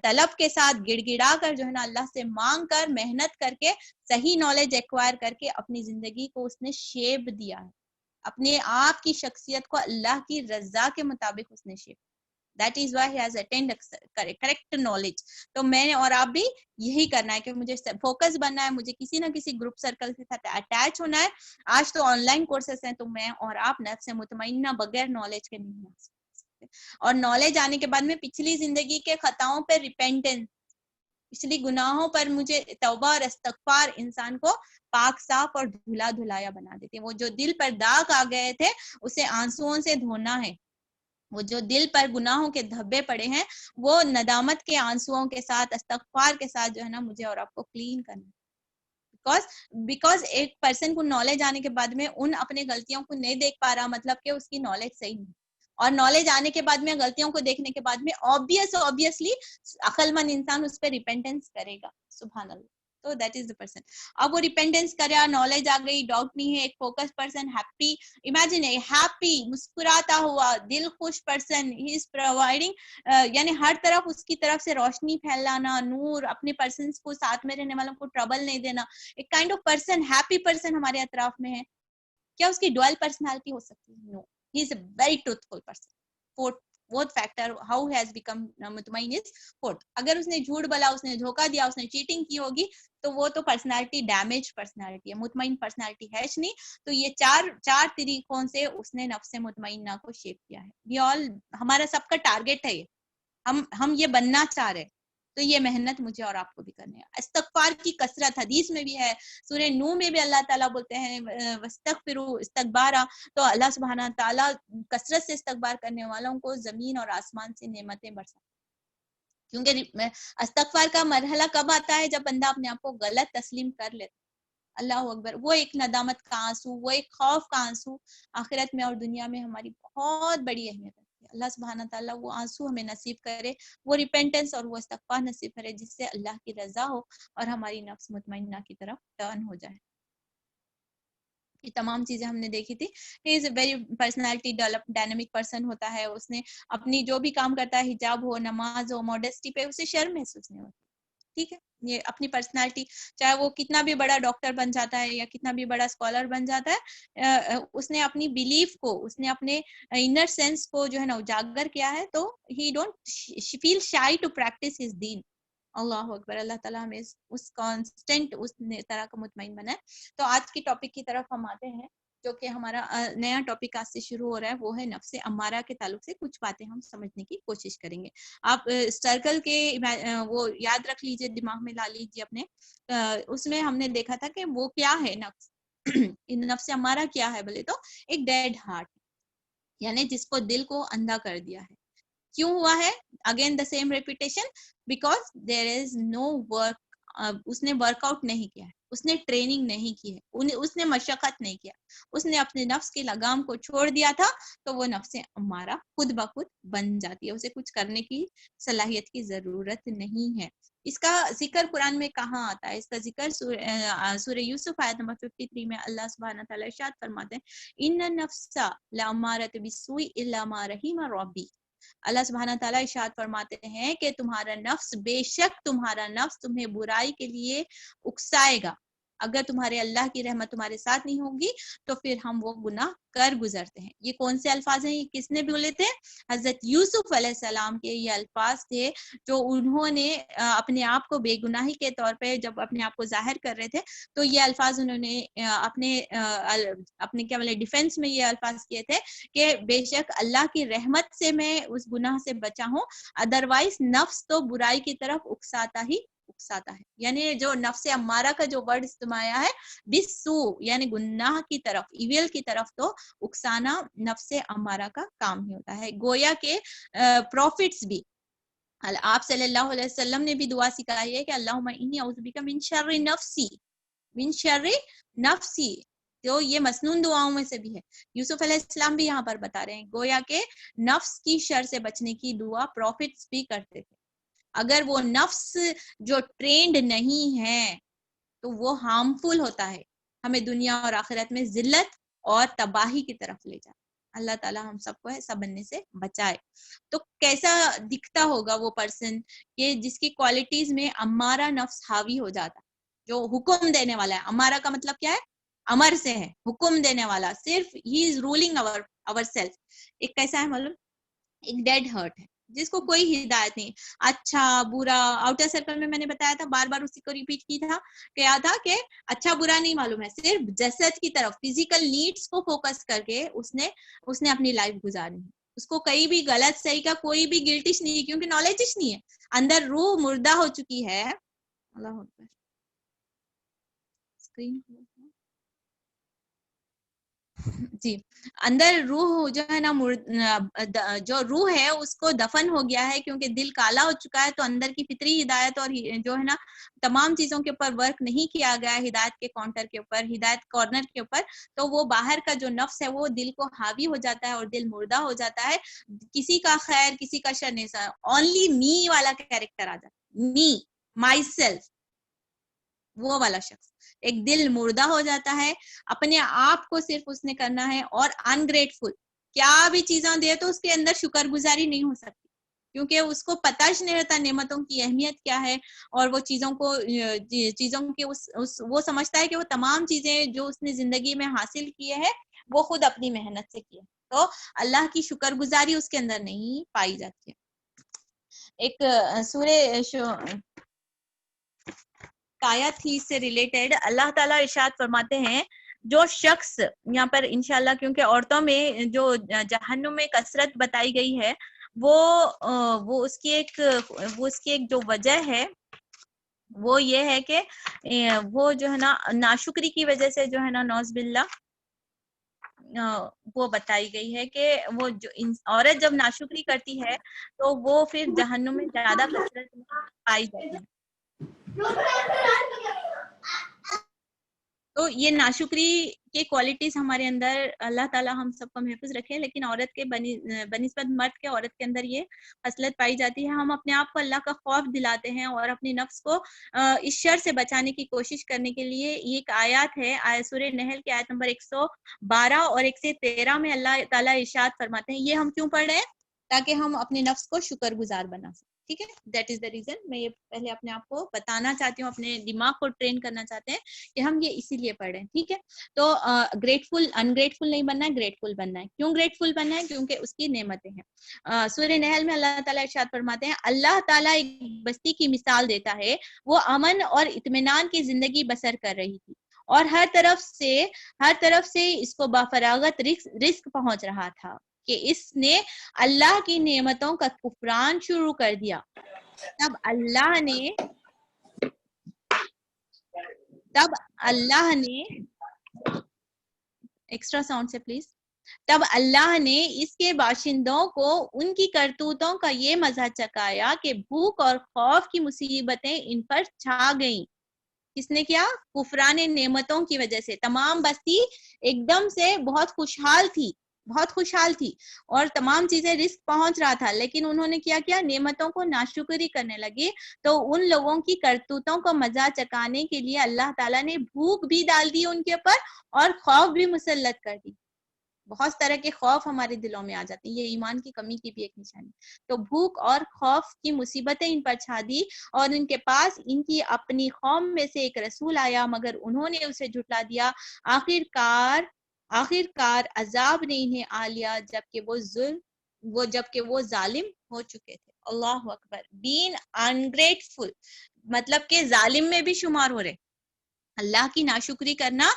तलब के साथ गिड़गिड़ा कर जो है ना अल्लाह से मांग कर, मेहनत करके, सही नॉलेज एक्वायर करके अपनी जिंदगी को उसने शेप दिया है। अपने आप की शख्सियत को अल्लाह की रजा के मुताबिक उसने shape. That is why he has attend correct knowledge. तो मैंने और आप भी यही करना है कि मुझे फोकस बनना है, मुझे किसी ना किसी ग्रुप सर्कल के साथ अटैच होना है। आज तो ऑनलाइन कोर्सेस हैं, तो मैं और आप नफ्स मुतमइन्ना बगैर नॉलेज के नहीं हो सकते। और नॉलेज आने के बाद में पिछली जिंदगी के खताओं पर रिपेंटेंस, पिछली गुनाहों पर मुझे तौबा और इस्तगफार इंसान को पाक साफ और धुला धुलाया बना देते हैं। वो जो दिल पर दाग आ गए थे उसे आंसुओं से धोना है, वो जो दिल पर गुनाहों के धब्बे पड़े हैं वो नदामत के आंसुओं के साथ, इस्तगफार के साथ जो है ना मुझे और आपको क्लीन करना है। बिकॉज एक पर्सन को नॉलेज आने के बाद में उन अपने गलतियों को नहीं देख पा रहा, मतलब कि उसकी नॉलेज सही नहीं। और नॉलेज आने के बाद में गलतियों को देखने के बाद में ऑब्वियसली अक्लमंद इंसान उस पर रिपेंटेंस करेगा। सुभान अल्लाह। तो दैट इज द पर्सन। अब वो रिपेंटेंस करे, नॉलेज आ गई, डाउट नहीं है, एक फोकस पर्सन, हैप्पी, इमेजिन ए हैप्पी, मुस्कुराता हुआ, दिल खुश पर्सन, ही इज प्रोवाइडिंग यानी हर तरफ उसकी तरफ से रोशनी फैलाना, नूर, अपने पर्सन को, साथ में रहने वालों को ट्रबल नहीं देना। एक kind of person, happy person हमारे अतराफ में है। क्या उसकी ड्वेल पर्सनालिटी हो सकती है? No, he is a very truthful person. Fourth factor how has become मुतमईन इज फोर्थ। अगर उसने झूठ बोला, उसने धोखा दिया, उसने चीटिंग की होगी तो वो तो पर्सनालिटी डैमेज पर्सनालिटी है, मुतमईन पर्सनालिटी है नहीं। तो ये चार तरीकों से उसने नफ्स मुतमइन्ना को शेप किया है। ये ऑल हमारा सबका टारगेट है ये। हम ये बनना चाह रहे, तो ये मेहनत मुझे और आपको भी करनी है। इस्तगफार की कसरत हदीस में भी है, सूरह नूह में भी अल्लाह ताला बोलते हैं वस्तगफिरू इस्तगबारा, तो अल्लाह सुब्हाना ताला कसरत से इस्तगबार करने वालों को जमीन और आसमान से नेमतें बरसाते। क्योंकि इस्तगफार का मरहला कब आता है? जब बंदा अपने आप को गलत तस्लीम कर लेता। अल्लाह अकबर, वो एक नदामत का आंसू, वो एक खौफ का आंसू आखिरत में और दुनिया में हमारी बहुत बड़ी अहमियत रखती है। अल्लाह सुब्हाना ताला वो आंसू हमें नसीब करे, वो रिपेंटेंस और वो इस्तगफार नसीब करे, जिससे अल्लाह की रजा हो और हमारी नफ्स मुतमइन्ना की तरफ टर्न हो जाए। ये तमाम चीजें हमने देखी थी। ही is a very personality develop dynamic person होता है। उसने अपनी जो भी काम करता है, हिजाब हो, नमाज हो, मॉडेस्टी पे उसे शर्म महसूस नहीं होती। ठीक है, ये अपनी पर्सनालिटी, चाहे वो कितना भी बड़ा डॉक्टर बन जाता है या कितना भी बड़ा स्कॉलर बन जाता है, उसने अपनी बिलीफ को, उसने अपने इनर सेंस को जो है ना उजागर किया है, तो he don't feel shy to practise his दीन। अल्लाह अकबर, अल्लाह ताला हमें उस कांस्टेंट उस तरह का मुतमईन बनाए। तो आज की टॉपिक की तरफ हम आते हैं, जो कि हमारा नया टॉपिक आज से शुरू हो रहा है, वो है नफ्से अम्मारा के ताल्लुक से कुछ बातें हम समझने की कोशिश करेंगे। आप सर्कल के वो याद रख लीजिए, दिमाग में ला लीजिए अपने। उसमें हमने देखा था कि वो क्या है नफ्स। नफ्से अम्मारा क्या है बोले तो एक डेड हार्ट, यानी जिसको दिल को अंधा कर दिया है। क्यों हुआ है? Again the same repetition, because there is no work. उसने वर्कआउट नहीं किया है, उसने ट्रेनिंग नहीं की है, उसने मशक्कत नहीं किया, उसने अपने नफ्स की लगाम को छोड़ दिया था, तो वो नफ्स अम्मारा खुद ब खुद बन जाती है, उसे कुछ करने की सलाहियत की जरूरत नहीं है। इसका जिक्र कुरान में कहाँ आता है? इसका जिक्र सूरह यूसुफ आयत नंबर 53 में अल्लाह सुब्हानहू व तआला इरशाद फरमाते हैं, इन्न नफ्सा लअम्मारतु बिस्सूइ इल्ला मा रहिमा रब्बी। अल्लाह सुब्हानहू तआला इरशाद फरमाते हैं कि तुम्हारा नफ्स, बेशक तुम्हारा नफ्स तुम्हें बुराई के लिए उकसाएगा। अगर तुम्हारे अल्लाह की रहमत तुम्हारे साथ नहीं होगी तो फिर हम वो गुनाह कर गुजरते हैं। ये कौन से अल्फाज हैं? ये किसने बोले थे? हजरत यूसुफ अलैहिस्सलाम के ये अल्फाज थे, जो उन्होंने अपने आप को बेगुनाही के तौर पे जब अपने आप को जाहिर कर रहे थे, तो ये अल्फाज उन्होंने अपने क्या बोले डिफेंस में ये अल्फाज किए थे कि बेशक अल्लाह की रहमत से मैं उस गुनाह से बचा हूँ, अदरवाइज नफ्स तो बुराई की तरफ उकसाता है। यानी जो नफ्से अम्मारा का जो वर्ड इस्तेमाल है, बिस्सू यानी गुनाह की तरफ, इविल की तरफ, तो उकसाना नफ्से अम्मारा का काम ही होता है। गोया के प्रॉफिट्स भी, आप सल्लल्लाहु अलैहि वसल्लम ने भी दुआ सिखाई है कि अल्लाहुम्मा इन्नी औज़ु बिका मिन शर्रि नफ्सी। तो ये मसनून दुआओं में से भी है। यूसुफ अलैहिस्सलाम भी यहाँ पर बता रहे हैं, गोया के नफ्स की शर से बचने की दुआ प्रॉफिट्स भी करते थे। अगर वो नफ्स जो ट्रेंड नहीं है तो वो हार्मफुल होता है, हमें दुनिया और आखिरत में जिल्लत और तबाही की तरफ ले जाए। अल्लाह ताला हम सबको ऐसा बनने से बचाए। तो कैसा दिखता होगा वो पर्सन कि जिसकी क्वालिटीज में अम्मारा नफ्स हावी हो जाता, जो हुक्म देने वाला है। अम्मारा का मतलब क्या है? अमर से है, हुक्म देने वाला, सिर्फ he is ruling our self. एक कैसा है मालूम? एक डेड हर्ट है, जिसको कोई हिदायत नहीं, अच्छा बुरा। आउटर सर्कल में मैंने बताया था, बार बार उसी को रिपीट की था, क्या था कि अच्छा बुरा नहीं मालूम है, सिर्फ जसद की तरफ, फिजिकल नीड्स को फोकस करके उसने अपनी लाइफ गुजारनी है। उसको कहीं भी गलत सही का कोई भी गिल्टिश नहीं है, क्योंकि नॉलेज नहीं है, अंदर रूह मुर्दा हो चुकी है। अल्लाह अकबर, स्क्रीन जी, अंदर रूह जो है ना, जो रूह है उसको दफन हो गया है, क्योंकि दिल काला हो चुका है, तो अंदर की फितरी हिदायत और जो है ना तमाम चीजों के ऊपर वर्क नहीं किया गया है, हिदायत के काउंटर के ऊपर, हिदायत कॉर्नर के ऊपर, तो वो बाहर का जो नफ्स है वो दिल को हावी हो जाता है और दिल मुर्दा हो जाता है। किसी का खैर किसी का शर नहीं, ओनली मी वाला कैरेक्टर आ जाता है, मी माई सेल्फ, वो वाला शख्स। एक दिल मुर्दा हो जाता है, अपने आप को सिर्फ उसने करना है, और अनग्रेटफुल, क्या भी चीजें दे तो उसके अंदर शुक्रगुजारी नहीं हो सकती, क्योंकि उसको पता ही नहीं रहता नेमतों की अहमियत क्या है, और वो चीजों के वो समझता है कि वो तमाम चीजें जो उसने जिंदगी में हासिल किए हैं वो खुद अपनी मेहनत से किए, तो अल्लाह की शुक्रगुजारी उसके अंदर नहीं पाई जाती है। एक सूरह आयत ही इससे रिलेटेड अल्लाह ताला इरशाद फरमाते हैं, जो शख्स यहाँ पर इंशाल्लाह, क्योंकि औरतों में जो जहन्नुम में कसरत बताई गई है, वो उसकी एक जो वजह है वो ये है कि वो जो है ना नाशुक्री की वजह से जो है ना नौज़बिल्ला वो बताई गई है कि वो जो औरत जब नाशुक्री करती है तो वो फिर जहन्नुम में ज्यादा कसरत में पाई जाती है। तो ये नाशुक्री के क्वालिटीज हमारे अंदर अल्लाह ताला हम सबको महफूज रखे, लेकिन औरत के बनिस्बत मर्द के औरत के अंदर ये हसलत पाई जाती है। हम अपने आप को अल्लाह का खौफ दिलाते हैं और अपने नफ्स को इस शर से बचाने की कोशिश करने के लिए ये एक आयत है, सूरह नहल की आयत नंबर 112 और 113 में अल्लाह ताला इरशाद फरमाते हैं। ये हम क्यों पढ़ रहे हैं? ताकि हम अपने नफ्स को शुक्रगुजार बना सकें। ठीक है, दैट इज द रीजन। मैं ये पहले अपने आप को बताना चाहती हूँ, अपने दिमाग को ट्रेन करना चाहते हैं कि हम ये इसीलिए पढ़ रहे हैं। ठीक है, तो ग्रेटफुल अनग्रेटफुल नहीं बनना है, ग्रेटफुल बनना है। क्यों ग्रेटफुल बनना है? क्योंकि उसकी नेमतें हैं। सूरह नहल में अल्लाह ताला इरशाद फरमाते हैं, अल्लाह ताला एक बस्ती की मिसाल देता है, वो अमन और इत्मीनान की जिंदगी बसर कर रही थी और हर तरफ से इसको बाफरागत रिस्क पहुंच रहा था कि इसने अल्लाह की नेमतों का कुफरान शुरू कर दिया। तब अल्लाह ने एक्स्ट्रा साउंड से प्लीज। तब अल्लाह ने इसके बाशिंदों को उनकी करतूतों का ये मजा चखाया कि भूख और खौफ की मुसीबतें इन पर छा गईं। किसने किया? कुफरान नेमतों की वजह से। तमाम बस्ती एकदम से बहुत खुशहाल थी और तमाम चीजें रिस्क पहुंच रहा था, लेकिन उन्होंने क्या किया? नेमतों को नाशुक्री करने लगे। तो उन लोगों की करतूतों को मजा चकाने के लिए अल्लाह ताला ने भूख भी डाल दी उनके ऊपर और खौफ भी मुसल्लत कर दी। बहुत तरह के खौफ हमारे दिलों में आ जाती है, ये ईमान की कमी की भी एक निशानी। तो भूख और खौफ की मुसीबतें इन पर छा दी और इनके पास इनकी अपनी कौम में से एक रसूल आया, मगर उन्होंने उसे झुठला दिया। आखिरकार अजाब ने इन्हें आ लिया जबकि वो जालिम हो चुके थे। अल्लाह अकबर। बीन अनग्रेटफुल मतलब के जालिम में भी शुमार हो रहे। अल्लाह की नाशुक्री करना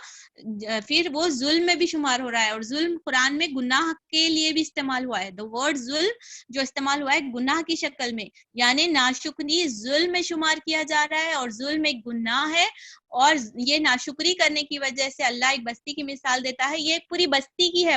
फिर वो जुल्म में भी शुमार हो रहा है, और जुल्म कुरान में गुनाह के लिए भी इस्तेमाल हुआ है। द वर्ड जुल्म जो इस्तेमाल हुआ है गुनाह की शक्ल में, यानी नाशुक्री जुल्म में शुमार किया जा रहा है और जुल्म एक गुनाह है। और ये नाशुक्री करने की वजह से अल्लाह एक बस्ती की मिसाल देता है। ये पूरी बस्ती की है,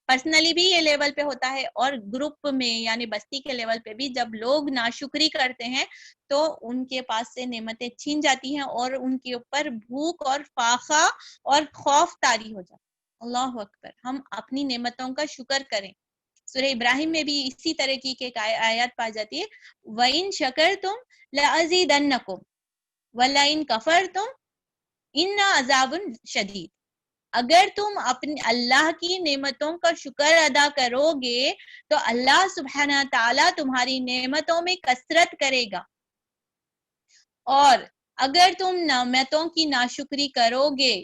पर्सनली भी ये लेवल पे होता है और ग्रुप में यानी बस्ती के लेवल पे भी जब लोग नाशुक्री करते हैं तो उनके पास से नेमतें छीन जाती हैं और उनके ऊपर भूख और फाखा और खौफ तारी हो जाता है। अल्लाह अकबर। हम अपनी नेमतों का शुक्र करें। सूरह इब्राहिम में भी इसी तरह की एक आयत पाई जाती है, वइन शकरतुम लअज़ीदन्नकुम वलइन कफरतुम इन्ना अज़ाबुन शदीद। अगर तुम अपने अल्लाह की नेमतों का शुक्र अदा करोगे तो अल्लाह सुब्हाना ताला तुम्हारी नेमतों में कसरत करेगा, और अगर तुम नेमतों की नाशुक्री करोगे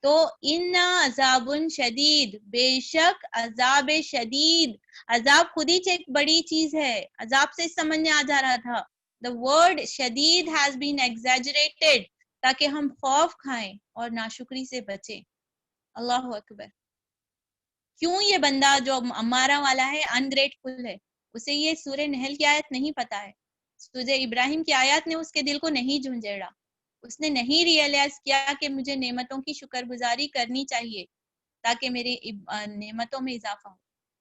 तो इन्ना अजाबुन शदीद, बेशक अजाब शदीद। अजाब खुद ही एक बड़ी चीज है, अजाब से समझ में आ जा रहा था। द वर्ड शदीद हैज बीन एग्जैजरेटेड ताकि हम खौफ खाएं और नाशुक्री से बचें। अल्लाह अकबर। क्यों ये बंदा जो अमारा वाला है अनग्रेटफुल है, उसे ये सूरह नहल की आयत नहीं पता है, सूरह इब्राहिम की आयत ने उसके दिल को नहीं झुंझेड़ा, उसने नहीं रियलाइज किया कि मुझे नेमतों की शुक्रगुजारी करनी चाहिए ताकि मेरी नेमतों में इजाफा हो।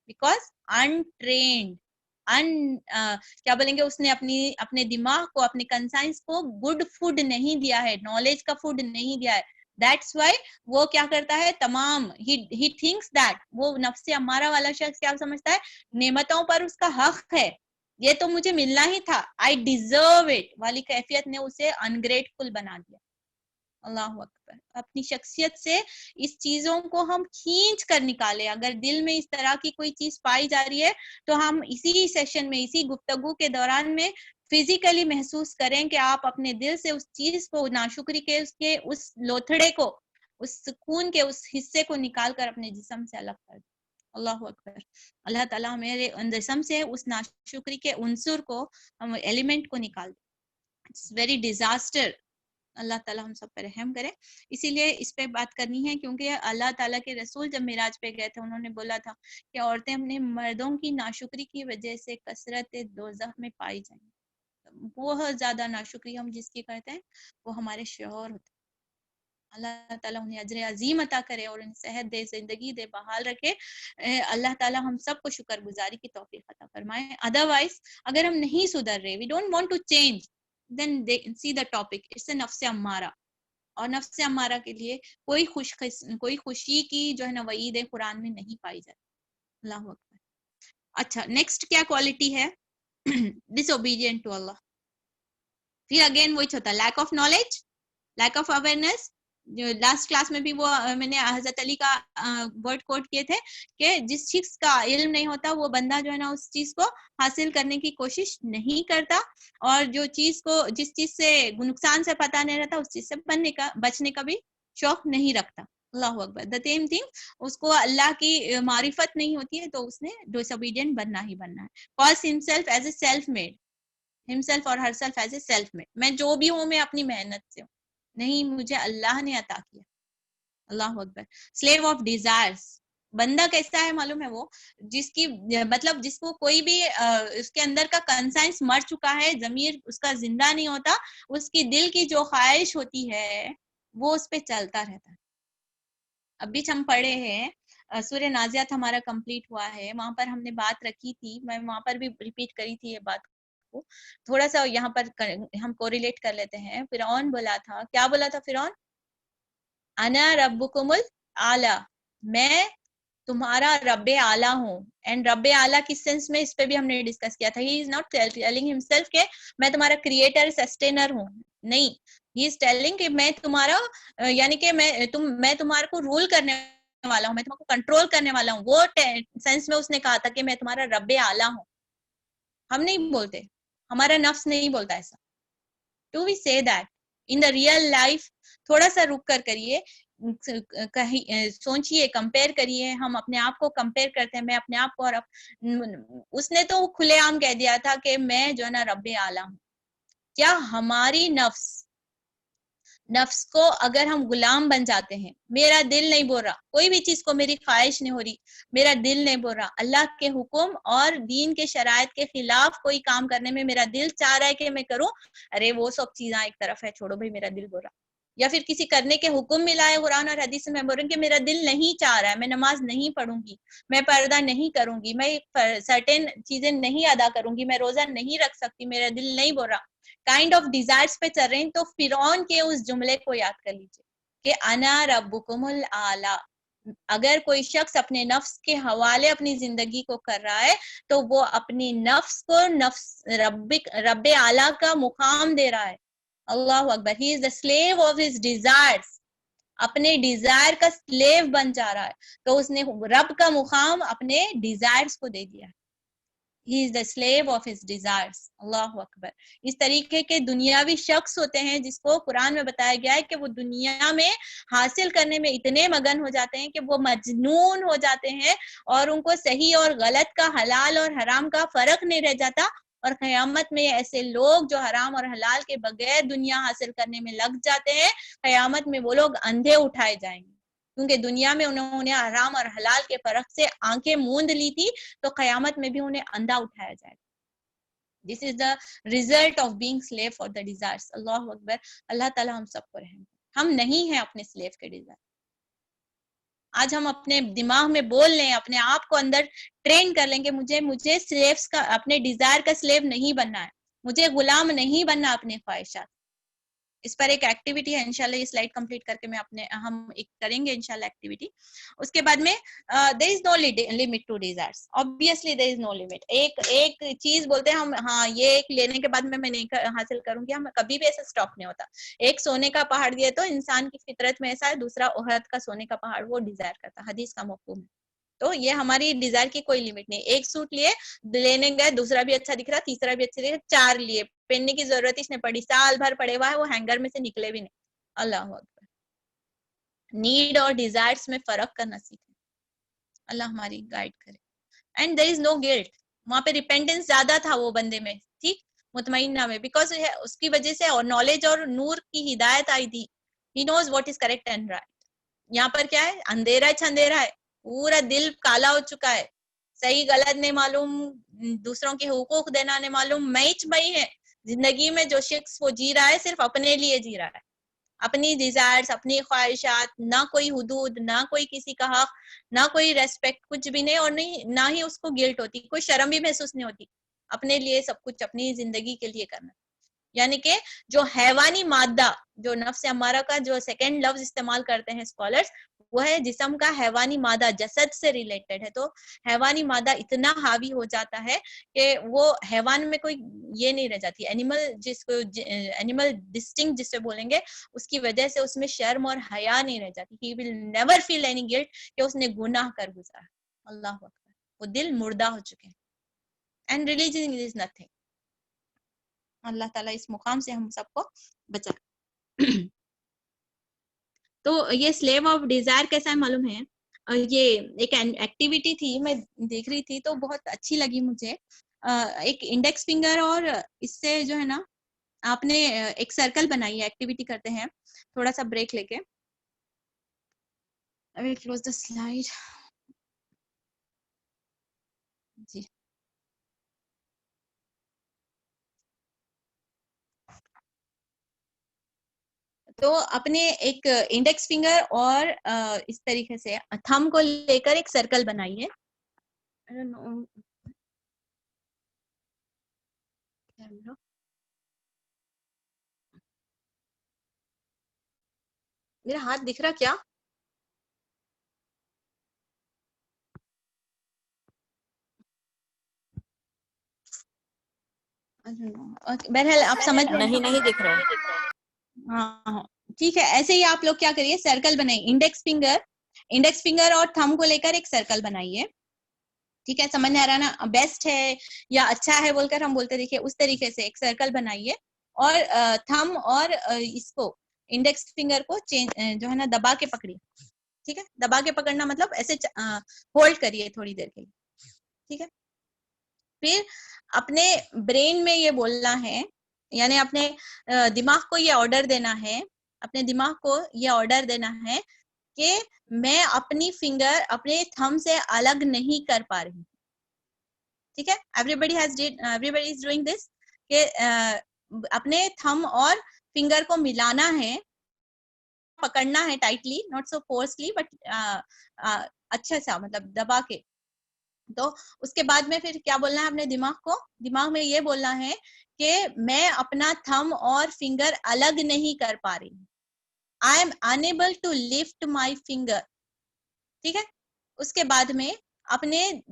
बिकॉज अनट्रेन्ड क्या बोलेंगे, उसने अपने दिमाग को, अपने कंसाइंस को गुड फूड नहीं दिया है, नॉलेज का फूड नहीं दिया है। दैट्स वाई वो क्या करता है, तमाम ही थिंक्स दैट, वो नफ्से अम्मारा वाला शख्स क्या समझता है, नेमतों पर उसका हक है, ये तो मुझे मिलना ही था, आई डिजर्व इट वाली कैफियत ने उसे अनग्रेटफुल बना दिया। अल्लाह अकबर। अपनी शख्सियत से इस चीजों को हम खींच कर निकाले। अगर दिल में इस तरह की कोई चीज पाई जा रही है तो हम इसी सेशन में, इसी गुफ्तगू के दौरान में फिजिकली महसूस करें कि आप अपने दिल से उस चीज को, नाशुक्री के उसके उस लोथड़े को, उस सुकून के उस हिस्से को निकाल कर अपने जिस्म से अलग कर दें। अल्लाह अकबर। अल्लाह ताला मेरे जिस्म से उस नाशुक्री के उनसुर को, हम एलिमेंट को निकाल दें। इट्स वेरी डिजास्टर अल्लाह ताला हम सब पर रहम करे। इसीलिए इस पे बात करनी है, क्योंकि अल्लाह ताला के रसूल जब मिराज पे गए थे, उन्होंने बोला था कि औरतें अपने मर्दों की नाशुक्री की वजह से कसरत दोज़ख में पाई जाएंगी। बहुत ज्यादा नाशुक्री हम जिसकी करते हैं वो हमारे शौहर होते हैं। अल्लाह ताला उन्हें अजर अजीम अता करे और उन्हें सेहत दे, जिंदगी दे, बहाल रखे। अल्लाह ताला हम सबको शुक्रगुजारी की तौफीक अता फरमाए। अदरवाइज अगर हम नहीं सुधर रहे, we don't want to change, then see the topic, it's a नफ्स अम्मारा। और नफ्स अम्मारा के लिए कोई खुशी की जो है ना वईद कुरान में नहीं पाई जाती। अल्लाह अकबर। अच्छा, नेक्स्ट क्या क्वालिटी है? डिसोबीडियंट टू अल्लाह। फिर अगेन वही होता है, lack of knowledge, lack of awareness. जो लास्ट क्लास में भी वो मैंने हजरत अली का वर्ड कोट किए थे कि जिस चीज का इल्म नहीं होता वो बंदा जो है ना उस चीज को हासिल करने की कोशिश नहीं करता, और जो चीज को जिस चीज से नुकसान से पता नहीं रहता उस चीज से बचने का भी शौक नहीं रखता। अल्लाह अकबर। द सेम थिंग, उसको अल्लाह की मारिफत नहीं होती है तो उसने डिसोबीडियंट बनना ही बनना है। Calls himself as a self made, himself और herself as a self made. मैं जो भी हूँ मैं अपनी मेहनत से हूँ, नहीं, मुझे अल्लाह ने अता किया। अल्लाह अकबर। स्लेव ऑफ डिजायर्स, बंदा कैसा है मालूम है? वो जिसकी मतलब जिसको कोई भी उसके अंदर का कंसाइंस मर चुका है, जमीर उसका जिंदा नहीं होता, उसकी दिल की जो ख्वाहिश होती है वो उस पे चलता रहता है। अभी हम पढ़े हैं सूर्य नाजियात हमारा कंप्लीट हुआ है, वहां पर हमने बात रखी थी, मैं वहां पर भी रिपीट करी थी ये बात को। थोड़ा सा यहाँ पर हम कोरिलेट कर लेते हैं। फिरौन बोला था, क्या बोला था फिरौन? अना रब्बुकुमुल आला, मैं तुम्हारा रब्बे आला हूँ। एंड रब्बे आला किस सेंस में, इस पे भी हमने डिस्कस किया था। He is not telling himself के मैं तुम्हारा क्रिएटर सस्टेनर हूँ, नहीं, ही इज टेलिंग कि मैं तुम्हारा यानी कि मैं तुम्हारे को रूल करने वाला हूँ, मैं तुम्हारे को कंट्रोल करने वाला हूँ। वो सेंस में उसने कहा था कि मैं तुम्हारा रब्बे आला हूँ। हम नहीं बोलते, हमारा नफ्स नहीं बोलता ऐसा। Do we say that in the real life? थोड़ा सा रुक कर करिए, कहीं सोचिए, कंपेयर करिए। हम अपने आप को कंपेयर करते हैं, मैं अपने आप को, और उसने तो खुलेआम कह दिया था कि मैं जो है ना रब्बे आला हूँ। क्या हमारी नफ्स को अगर हम गुलाम बन जाते हैं, मेरा दिल नहीं बोल रहा, कोई भी चीज को मेरी ख्वाहिश नहीं हो रही, मेरा दिल नहीं बोल रहा, अल्लाह के हुक्म और दीन के शरायत के खिलाफ कोई काम करने में मेरा दिल चाह रहा है कि मैं करूं, अरे वो सब चीजें एक तरफ है, छोड़ो भाई, मेरा दिल बोल रहा। या फिर किसी करने के हुक्म मिला है कुरान और हदीस में, बोल रहे कि मेरा दिल नहीं चाह रहा है, मैं नमाज नहीं पढ़ूंगी, मैं पर्दा नहीं करूंगी, मैं सर्टेन चीजें नहीं अदा करूंगी, मैं रोजा नहीं रख सकती, मेरा दिल नहीं बोल रहा, काइंड ऑफ डिजायर्स पे चल रहे हैं। तो फिरौन के उस जुमले को याद कर लीजिए कि अना रब्बुकुमुल आला। अगर कोई शख्स अपने नफ्स के हवाले अपनी जिंदगी को कर रहा है तो वो अपनी नफ्स को रब्बे आला का मुकाम दे रहा है। अल्लाह अकबर। He is the slave of his desires, अपने डिजायर का स्लेव बन जा रहा है, तो उसने रब का मुकाम अपने डिजायर्स को दे दिया। He is the slave of his desires. अल्लाह अकबर। इस तरीके के दुनियावी शख्स होते हैं जिसको कुरान में बताया गया है कि वो दुनिया में हासिल करने में इतने मगन हो जाते हैं कि वो मजनून हो जाते हैं, और उनको सही और गलत का, हलाल और हराम का फर्क नहीं रह जाता। और क़यामत में ऐसे लोग जो हराम और हलाल के बगैर दुनिया हासिल करने में लग जाते हैं, क़यामत में वो लोग अंधे उठाए जाएंगे, क्योंकि दुनिया में उन्होंने हराम और हलाल के फर्क से आंखें मूंद ली थी, तो क़यामत में भी उन्हें अंधा उठाया जाएगा। This is the result of being slave for the desires. अल्लाह अकबर। अल्लाह ताला हम सबको रहम। हम नहीं हैं अपने स्लेव के डिजायर। आज हम अपने दिमाग में बोल लें, अपने आप को अंदर ट्रेन कर लेंगे, मुझे स्लेव्स का, अपने डिजायर का स्लेव नहीं बनना है, मुझे गुलाम नहीं बनना अपने ख्वाहिशात। इस पर एक एक्टिविटी है, इंशाल्लाह ये स्लाइड कंप्लीट करके हम एक करेंगे इंशाल्लाह एक्टिविटी। उसके बाद में there is no limit to desires. Obviously there is no limit. एक चीज बोलते हैं हम, हाँ ये एक लेने के बाद में मैं नहीं हासिल करूंगी, हम कभी भी ऐसा स्टॉप नहीं होता। एक सोने का पहाड़ दिए तो इंसान की फितरत में ऐसा है, दूसरा ओहद का सोने का पहाड़ वो डिजायर करता, हदीस का मफहूम है। तो ये हमारी डिजायर की कोई लिमिट नहीं। एक सूट लिए, लेने गए, दूसरा भी अच्छा दिख रहा, तीसरा भी अच्छा दिख रहा, 4 लिए, पहनने की जरूरत इसने पड़ी, साल भर पड़े हुआ है, वो हैंगर में से निकले भी नहीं। अल्लाह अकबर। नीड और डिजायर्स में फर्क करना सीखें। अल्लाह हमारी गाइड करे। And there is no guilt. वहां पे रिपेंटेंस ज्यादा था वो बंदे में, ठीक, मुतमईना में, बिकॉज उसकी वजह से और नॉलेज और नूर की हिदायत आई थी. He knows what is correct and right. यहाँ पर क्या है, अंधेरा छंधेरा है, पूरा दिल काला हो चुका है, सही गलत नहीं मालूम, दूसरों के हुकूक देना नहीं मालूम, मैच मई है. जिंदगी में जो शख्स वो जी रहा है सिर्फ अपने लिए जी रहा है, अपनी डिजायर्स, अपनी ख्वाहिशात, ना कोई हुदूद, ना कोई किसी का हक, ना कोई रेस्पेक्ट, कुछ भी नहीं. और नहीं, ना ही उसको गिल्ट होती, कोई शर्म भी महसूस नहीं होती अपने लिए सब कुछ अपनी जिंदगी के लिए करना. यानी कि जो हैवानी मादा, जो नफ्स अम्मारा का जो सेकंड लफ्ज इस्तेमाल करते हैं स्कॉलर्स, वो है जिस्म का हैवानी मादा, जसद से रिलेटेड है. तो हैवानी मादा इतना हावी हो जाता है कि वो हैवान में कोई ये नहीं रह जाती, एनिमल जिसको एनिमल डिस्टिंक्ट जिससे बोलेंगे, उसकी वजह से उसमें शर्म और हया नहीं रह जाती. He will never feel any guilt कि उसने गुनाह कर गुजारा. अल्लाह अकबर. वो दिल मुर्दा हो चुके हैं. And religion is nothing. अल्लाह ताला इस मुकाम से हम सबको बचा. तो ये स्लेव ऑफ डिजायर कैसा है मालूम है? ये एक एक्टिविटी थी, मैं देख रही थी तो बहुत अच्छी लगी मुझे. एक इंडेक्स फिंगर और इससे जो है ना, आपने एक सर्कल बनाई है, एक्टिविटी करते हैं थोड़ा सा ब्रेक लेके. I will close the slide. जी, तो अपने एक इंडेक्स फिंगर और इस तरीके से थंब को लेकर एक सर्कल बनाइए. I don't know. मेरा हाथ दिख रहा क्या? बहरहाल आप समझ रहे हैं. नहीं दिख रहा है. हाँ, ठीक है. ऐसे ही आप लोग क्या करिए, सर्कल बनाइए. इंडेक्स फिंगर और थंब को लेकर एक सर्कल बनाइए. ठीक है, समझ में आ रहा ना? बेस्ट है या अच्छा है बोलकर हम बोलते, देखिए उस तरीके से एक सर्कल बनाइए और थंब और इसको इंडेक्स फिंगर को जो है ना दबा के पकड़िए. ठीक है, दबा के पकड़ना मतलब ऐसे होल्ड करिए थोड़ी देर के लिए. ठीक है, फिर अपने ब्रेन में ये बोलना है, यानी अपने दिमाग को ये ऑर्डर देना है, अपने दिमाग को ये ऑर्डर देना है कि मैं अपनी फिंगर अपने थंब से अलग नहीं कर पा रही. ठीक है, एवरीबडी इज डूइंग दिस, कि अपने थंब और फिंगर को मिलाना है, पकड़ना है टाइटली, नॉट सो फोर्सली बट अच्छा सा, मतलब दबा के. तो उसके बाद में फिर क्या बोलना है अपने दिमाग में ये बोलना है कि मैं अपना थंब और फिंगर अलग नहीं कर पा रही. I am unable to lift my finger. ठीक है, उसके बाद में अपने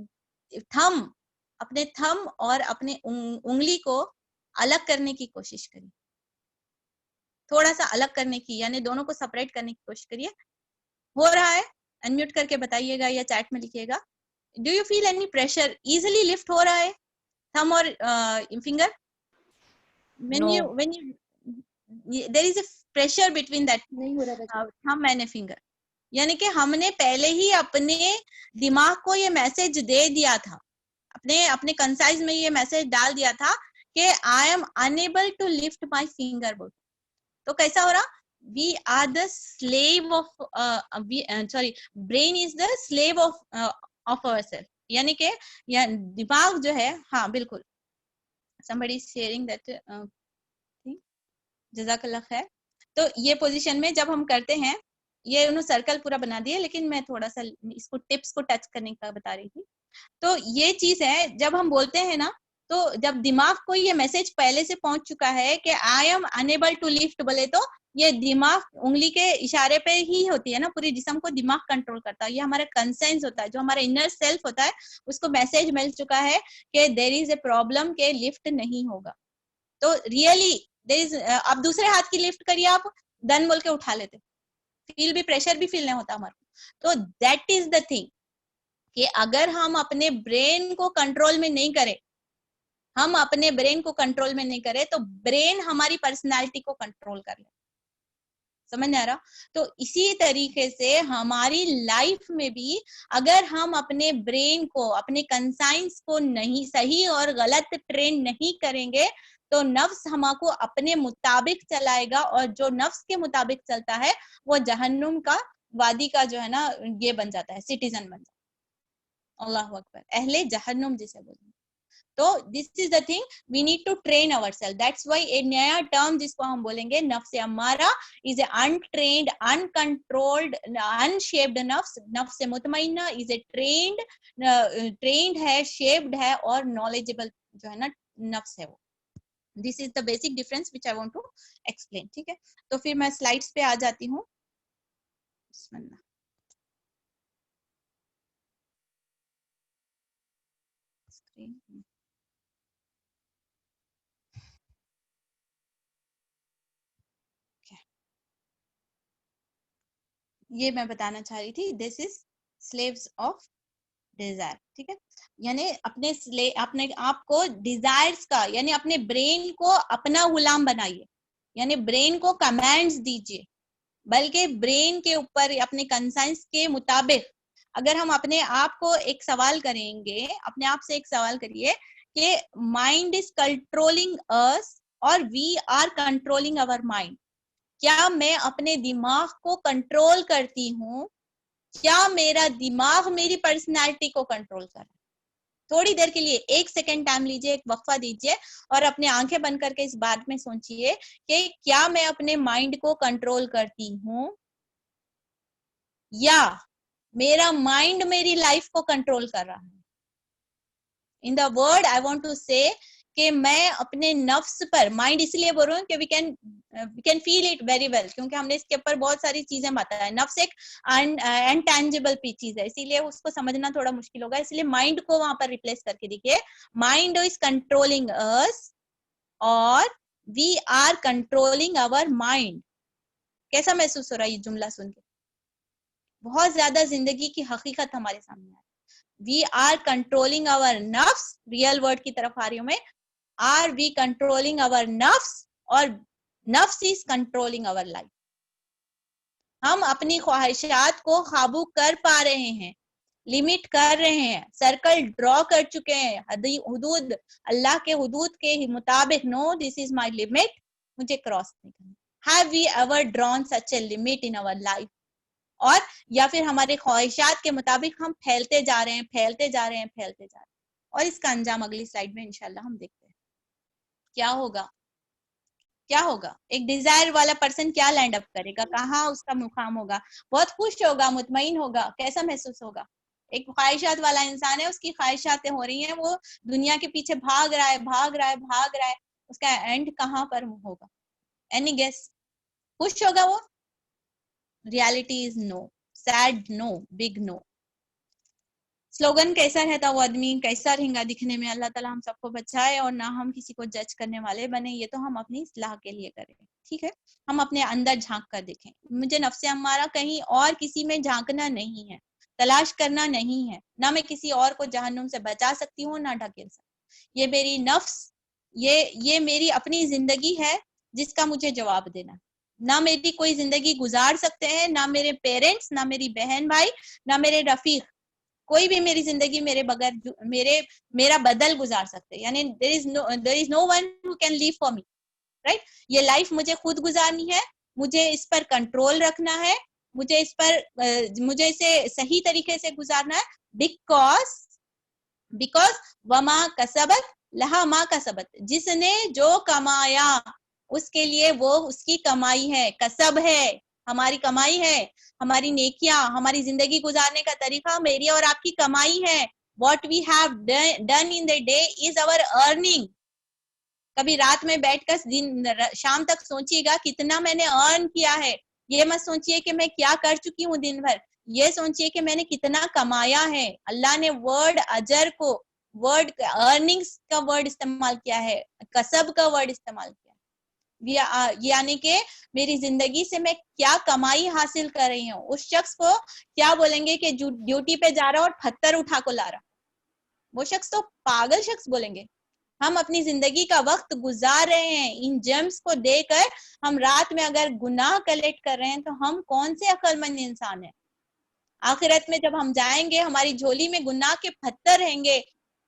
थंब और अपने उंगली को अलग करने की कोशिश करिए, थोड़ा सा अलग करने की, यानी दोनों को सेपरेट करने की कोशिश करिए. हो रहा है? अनम्यूट करके बताइएगा या चैट में लिखिएगा. Do you feel any pressure? Easily lift हो रहा है थंब और finger? when No. you there is a pressure between that नहीं हो रहा thumb and a finger. यानी कि हमने पहले ही अपने दिमाग को ये मैसेज दे दिया था, अपने कंसाइज में ये मैसेज डाल दिया था कि I am unable to lift my finger. बोल तो कैसा हो रहा? We are the slave of brain is the slave of ourself. यानी कि दिमाग जो है, हाँ बिल्कुल, somebody is sharing that thing. जज़ाकल्लाह खैर. तो ये पोजीशन में जब हम करते हैं, ये उन्होंने सर्कल पूरा बना दिया, लेकिन मैं थोड़ा सा इसको टिप्स को टच करने का बता रही थी. तो ये चीज है, जब हम बोलते हैं ना, तो जब दिमाग को ये मैसेज पहले से पहुंच चुका है कि I am unable to lift, बोले तो ये दिमाग उंगली के इशारे पे ही होती है ना, पूरी जिस्म को दिमाग कंट्रोल करता है. ये हमारा कंसेंस होता है, जो हमारा इनर सेल्फ होता है, उसको मैसेज मिल चुका है कि देयर इज ए प्रॉब्लम, के लिफ्ट नहीं होगा. तो रियली देयर इज, अब दूसरे हाथ की लिफ्ट करिए, आप डन बोल के उठा लेते, फील भी, प्रेशर भी फील नहीं होता हमारे को. तो दैट इज द थिंग कि अगर हम अपने ब्रेन को कंट्रोल में नहीं करें, तो ब्रेन हमारी पर्सनालिटी को कंट्रोल कर ले. समझ में आ रहा? तो इसी तरीके से हमारी लाइफ में भी अगर हम अपने ब्रेन को, अपने कंसाइंस को नहीं, सही और गलत ट्रेन नहीं करेंगे, तो नफ्स हमको अपने मुताबिक चलाएगा, और जो नफ्स के मुताबिक चलता है वो जहन्नुम का वादी का जो है ना ये बन जाता है, सिटीजन बन जाता है। अल्लाह अकबर, अहले जहन्नुम जिसे बोलते हैं। तो this is the thing, we need to train our self. That's why एक नया टर्म जिसको हम बोलेंगे नफ्स अम्मारा is a untrained, uncontrolled, unshaped नफ्स। नफ्स मुतमइन्ना इज ए ट्रेन्ड, ट्रेन्ड है, शेप्ड है और नॉलेजेबल जो है ना नफ्स है वो। This is the basic difference which I want to explain. ठीक है, तो फिर मैं स्लाइड्स पे आ जाती हूँ। बिस्मिल्लाह। स्क्रीन ये मैं बताना चाह रही थी, this is slaves of desire. ठीक है, यानी अपने आप को डिजायर्स का, यानी अपने ब्रेन को अपना गुलाम बनाइए, यानी ब्रेन को कमांड्स दीजिए, बल्कि ब्रेन के ऊपर अपने कंसाइंस के मुताबिक। अगर हम अपने आप को एक सवाल करेंगे, अपने आप से एक सवाल करिए कि माइंड इज कंट्रोलिंग अस और we are controlling our mind. क्या मैं अपने दिमाग को कंट्रोल करती हूँ? क्या मेरा दिमाग मेरी पर्सनालिटी को कंट्रोल कर रहा है? थोड़ी देर के लिए 1 सेकेंड टाइम लीजिए, एक वक्फा दीजिए और अपने आंखें बंद करके इस बात में सोचिए कि क्या मैं अपने माइंड को कंट्रोल करती हूँ या मेरा माइंड मेरी लाइफ को कंट्रोल कर रहा है। In the word I want to say कि मैं अपने नफ्स पर, माइंड इसलिए बोल रही हूँ कि we can feel it very well, क्योंकि हमने इसके ऊपर बहुत सारी चीजें बताया है। नफ्स एक अनटेंजिबल चीज है, इसीलिए उसको समझना थोड़ा मुश्किल होगा, इसलिए माइंड को वहां पर रिप्लेस करके देखिए, माइंड इज कंट्रोलिंग अस और we are controlling our mind. कैसा महसूस हो रहा है ये जुमला सुन के? बहुत ज्यादा जिंदगी की हकीकत हमारे सामने है। वी आर कंट्रोलिंग अवर नफ्स, रियल वर्ड की तरफ आ रही हूं मैं, आर वी कंट्रोलिंग अवर नफ्स और नफ्स इज कंट्रोलिंग अवर लाइफ। हम अपनी ख्वाहिशात को काबू कर पा रहे हैं, लिमिट कर रहे हैं, सर्कल ड्रॉ कर चुके हैं, हुदूद, अल्लाह के हुदूद के मुताबिक, no this is my limit, मुझे क्रॉस नहीं करना। Have we ever drawn such a limit in our life? और या फिर हमारे ख्वाहिशात के मुताबिक हम फैलते जा रहे हैं, फैलते जा रहे हैं, फैलते जा रहे हैं। और इसका अंजाम अगली स्लाइड में इंशाल्लाह हम देखते हैं क्या होगा। क्या होगा, एक डिजायर वाला पर्सन क्या लैंड अप करेगा, कहाँ उसका मुकाम होगा? बहुत खुश होगा, मुतमईन होगा, कैसा महसूस होगा? एक ख्वाहिशात वाला इंसान है, उसकी ख्वाहिशातें हो रही हैं, वो दुनिया के पीछे भाग रहा है, भाग रहा है, भाग रहा है, उसका एंड कहाँ पर होगा? Any guess? खुश होगा वो? Reality is no, sad no, big no. Slogan कैसा रहता वो आदमी, कैसा रहेगा दिखने में, अल्लाह ताला हम सबको बचाए और ना हम किसी को जज करने वाले बने, ये तो हम अपनी इस्लाह के लिए करें। ठीक है, हम अपने अंदर झांक कर देखें। मुझे नफ्से अम्मारा कहीं और किसी में झांकना नहीं है, तलाश करना नहीं है, ना मैं किसी और को जहन्नुम से बचा सकती हूँ ना ढकेल सकती। ये मेरी नफ्स, ये मेरी अपनी जिंदगी है जिसका मुझे जवाब देना। ना मेरी कोई जिंदगी गुजार सकते हैं, ना मेरे पेरेंट्स, ना मेरी बहन भाई, ना मेरे रफीक, कोई भी मेरी जिंदगी मेरे बगैर मेरा बदल गुजार सकते हैं। यानी there is no one who can live for me, right? ये लाइफ मुझे खुद गुजारनी है, मुझे इस पर कंट्रोल रखना है, मुझे इसे सही तरीके से गुजारना है, बिकॉज वमा कसबत लहा मा कसबत, जिसने जो कमाया उसके लिए वो उसकी कमाई है, कसब है, हमारी कमाई है, हमारी नेकियां, हमारी जिंदगी गुजारने का तरीका मेरी और आपकी कमाई है। What we have done in the day is our earning. कभी रात में बैठकर शाम तक सोचिएगा कितना मैंने अर्न किया है। ये मत सोचिए कि मैं क्या कर चुकी हूँ दिन भर, ये सोचिए कि मैंने कितना कमाया है। अल्लाह ने वर्ड अजर को, वर्ड अर्निंग्स का वर्ड इस्तेमाल किया है, कसब का वर्ड इस्तेमाल किया, यानी कि मेरी जिंदगी से मैं क्या कमाई हासिल कर रही हूँ। उस शख्स को क्या बोलेंगे कि ड्यूटी पे जा रहा और पत्थर उठा को ला रहा, वो शख्स तो पागल शख्स बोलेंगे। हम अपनी जिंदगी का वक्त गुजार रहे हैं इन जेम्स को देकर, हम रात में अगर गुनाह कलेक्ट कर रहे हैं तो हम कौन से अक्लमंद इंसान हैं? आखिरत में जब हम जाएंगे, हमारी झोली में गुनाह के पत्थर रहेंगे,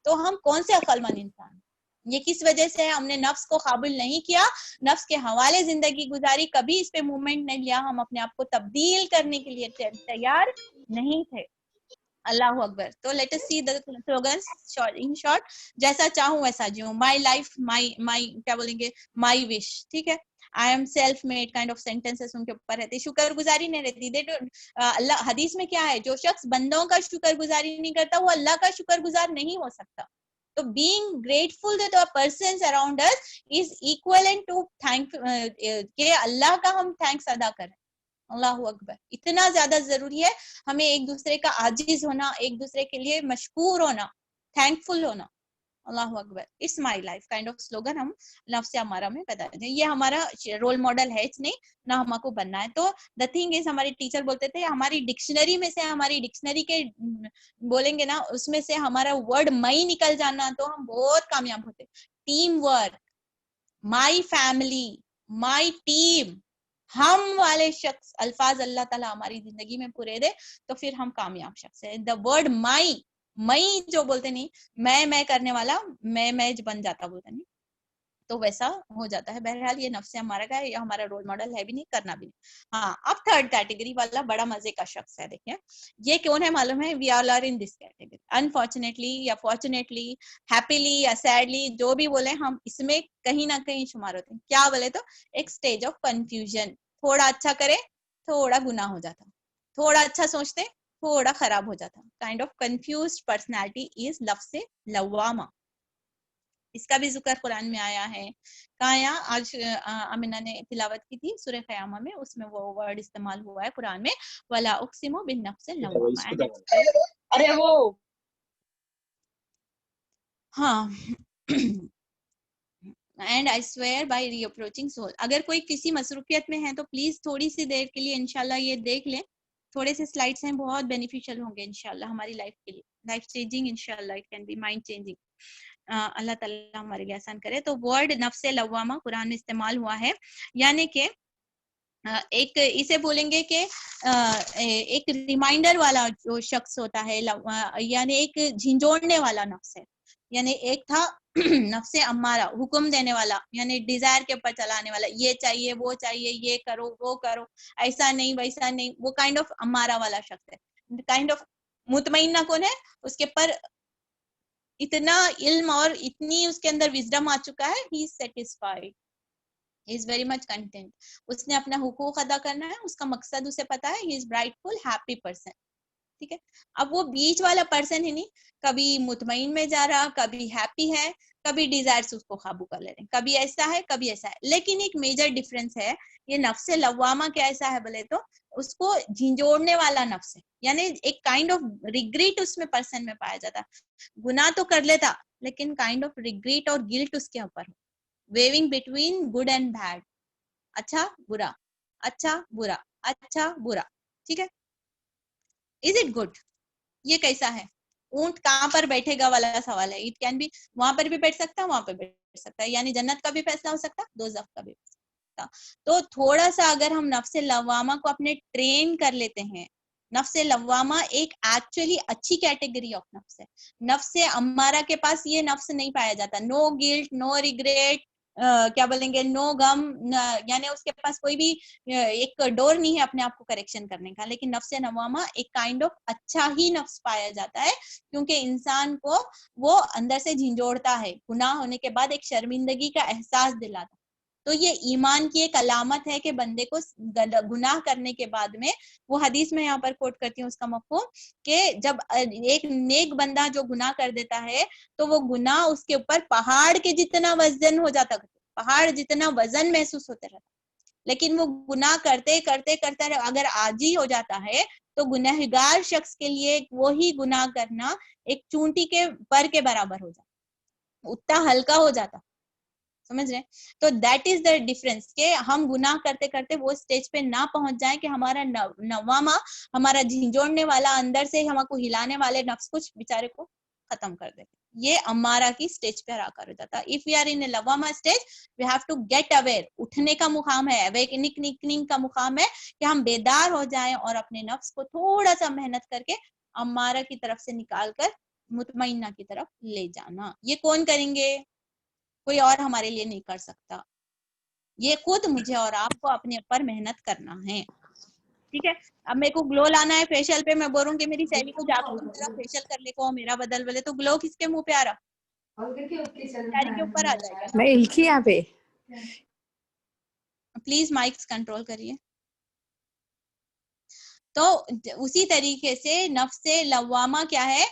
तो हम कौन से अक्लमंद इंसान? ये किस वजह से है? हमने नफ्स को काबुल नहीं किया, नफ्स के हवाले जिंदगी गुजारी, कभी इस पे मूवमेंट नहीं लिया, हम अपने आप को तब्दील करने के लिए तैयार नहीं थे। अल्लाह अकबर। तो let us see the slogans in short. जैसा चाहूं वैसा जीऊं, माई लाइफ माई क्या बोलेंगे, माई विश, ठीक है। I am self made kind of sentences उनके ऊपर रहते, शुक्रगुजारी नहीं रहती। दे अल्लाह, हदीस में क्या है, जो शख्स बंदों का शुक्रगुजारी नहीं करता वो अल्लाह का शुक्रगुजार नहीं हो सकता। तो being grateful to the persons around us is equivalent to thank, के अल्लाह का हम थैंक्स अदा करें। अल्लाहु अकबर। इतना ज्यादा जरूरी है हमें एक दूसरे का आजिज होना, एक दूसरे के लिए मशकूर होना, थैंकफुल होना। अल्लाहु Akbar. It's my life kind of slogan हम नफ्स हमारा में पैदा करते हैं। ये हमारा रोल मॉडल है नहीं ना, हमको बनना है। तो द थिंग इज, हमारे टीचर बोलते थे हमारी डिक्शनरी में से, हमारी डिक्शनरी के बोलेंगे ना उसमें से हमारा वर्ड मई निकल जाना तो हम बहुत कामयाब होते। Team work, my family, my team, हम वाले शख्स अल्फाज अल्लाह ताला हमारी जिंदगी में पूरे दे तो फिर हम कामयाब शख्स है। द वर्ड माई, मई जो बोलते नहीं, मैं करने वाला, मैं बन जाता बोलते नहीं, तो वैसा हो जाता है। बहरहाल ये नफ्स हमारा का है, ये हमारा रोल मॉडल है भी नहीं, करना भी नहीं। हाँ, अब थर्ड कैटेगरी वाला बड़ा मजे का शख्स है। देखिए ये कौन है मालूम है? We all are in this category. Unfortunately या फॉर्चुनेटली, हैप्पीली या सैडली, जो भी बोले, हम इसमें कहीं ना कहीं शुमार होते हैं। क्या बोले तो एक स्टेज ऑफ कंफ्यूजन। थोड़ा अच्छा करे थोड़ा गुनाह हो जाता, थोड़ा अच्छा सोचते थोड़ा खराब हो जाता। Kind of confused personality is लफ्ज़ लवामा। इसका भी जिक्र कुरान में आया है। कहाँ आया? आज अमीना ने तिलावत की थी सूरह क़यामा में, उसमें वो वर्ड इस्तेमाल हुआ है कुरान में, वला उक़सिमु बिन्नफ्सिल लव्वामा। अरे वो हाँ and I swear by reapproaching soul. अगर कोई किसी मसरूफियत में है तो प्लीज थोड़ी सी देर के लिए इंशाल्लाह ये देख लें, थोड़े से स्लाइड्स हैं, बहुत बेनिफिशियल होंगे इंशाल्लाह हमारी लाइफ के लिए, लाइफ चेंजिंग इंशाल्लाह, it can be mind changing. अल्लाह ताला हमारे लिए आसान करे। तो वर्ड नफ्स लवामा कुरान में इस्तेमाल हुआ है, यानी कि एक इसे बोलेंगे कि एक रिमाइंडर वाला जो शख्स होता है, यानी एक झिंझोड़ने वाला नफ्स है। यानी एक था नफ्से अम्मारा, हुक्म देने वाला, यानी डिजायर के ऊपर चलाने वाला, ये चाहिए वो चाहिए, ये करो वो करो, ऐसा नहीं वैसा नहीं, वो काइंड ऑफ अम्मारा वाला शख्स है। काइंड ऑफ मुतमइन्ना कौन है? उसके पर इतना इल्म और इतनी उसके अंदर विजडम आ चुका है, he is satisfied, is very much content. उसने अपना हुकूक अदा करना है, उसका मकसद उसे पता है, ही इज ब्राइटफुल हैप्पी पर्सन। ठीक है। अब वो बीच वाला पर्सन ही नहीं, कभी मुतमईन में जा रहा, कभी हैप्पी है, कभी डिजायर्स उसको काबू कर ले रहे हैं, कभी ऐसा है कभी ऐसा है। लेकिन एक मेजर डिफरेंस है, ये नफ्से लवामा कैसा है बोले तो उसको झिंझोड़ने वाला नफ्स है, यानी एक काइंड ऑफ रिग्रेट उसमें पर्सन में पाया जाता। गुनाह तो कर लेता लेकिन काइंड ऑफ रिग्रेट और गिल्ट उसके ऊपर, waving between good and bad, अच्छा बुरा, अच्छा बुरा, अच्छा बुरा। ठीक है। Is it good? ये कैसा है? ऊंट कहाँ पर बैठेगा वाला सवाल है। इट कैन बी, वहां पर भी बैठ सकता है, वहां पर बैठ सकता है, यानी जन्नत का भी फैसला हो सकता है, दोज़ख का भी हो सकता। तो थोड़ा सा अगर हम नफ्से लवामा को अपने ट्रेन कर लेते हैं, नफ्से लवामा एक एक्चुअली अच्छी कैटेगरी ऑफ नफ्स है। नफ्से अम्मारा के पास ये नफ्स नहीं पाया जाता, नो गिल्ट नो रिग्रेट, क्या बोलेंगे, नो गम, यानी उसके पास कोई भी एक डोर नहीं है अपने आप को करेक्शन करने का। लेकिन नफ्से नवामा एक काइंड ऑफ अच्छा ही नफ्स पाया जाता है, क्योंकि इंसान को वो अंदर से झिंझोड़ता है, गुनाह होने के बाद एक शर्मिंदगी का एहसास दिलाता। तो ये ईमान की एक अलामत है कि बंदे को गुनाह करने के बाद में, वो हदीस में यहाँ पर कोट करती हूँ उसका मफ़हूम, कि जब एक नेक बंदा जो गुनाह कर देता है तो वो गुनाह उसके ऊपर पहाड़ के जितना वजन हो जाता, पहाड़ जितना वजन महसूस होता रहता। लेकिन वो गुनाह करते करते करते अगर आजी हो जाता है तो गुनहगार शख्स के लिए वही गुनाह करना एक चूंटी के पर के बराबर हो जाता, उतना हल्का हो जाता। समझ रहे? तो दैट इज द डिफरेंस, कि हम गुनाह करते करते वो स्टेज पे ना पहुंच जाए कि हमारा नवामा, हमारा झिंझोड़ने वाला, अंदर से हमको हिलाने वाले नफ्स कुछ बेचारे को खत्म कर दे। ये अम्मारा की स्टेज पे आकर हो जाता है। If we are in a लवामा stage, we have to get aware. उठने का मुकाम है, अवेकनिंग का मुकाम है कि हम बेदार हो जाएं और अपने नफ्स को थोड़ा सा मेहनत करके अम्मारा की तरफ से निकाल कर मुतमइन्ना की तरफ ले जाना। ये कौन करेंगे? कोई और हमारे लिए नहीं कर सकता। ये खुद मुझे और आपको अपने ऊपर मेहनत करना है, ठीक है। अब मेरे को ग्लो लाना है फेशियल पे, मैं बोलूंगी मेरी सहेली को जाकर तू मेरा फेशियल कर ले को मेरा बदल बदले, तो ग्लो किसके मुंह पे आ रहा, सैरी के ऊपर आ जाएगा ना। मैं इल्की यहाँ पे प्लीज माइक्स कंट्रोल करिए। तो उसी तरीके से नफ्से लवामा क्या है,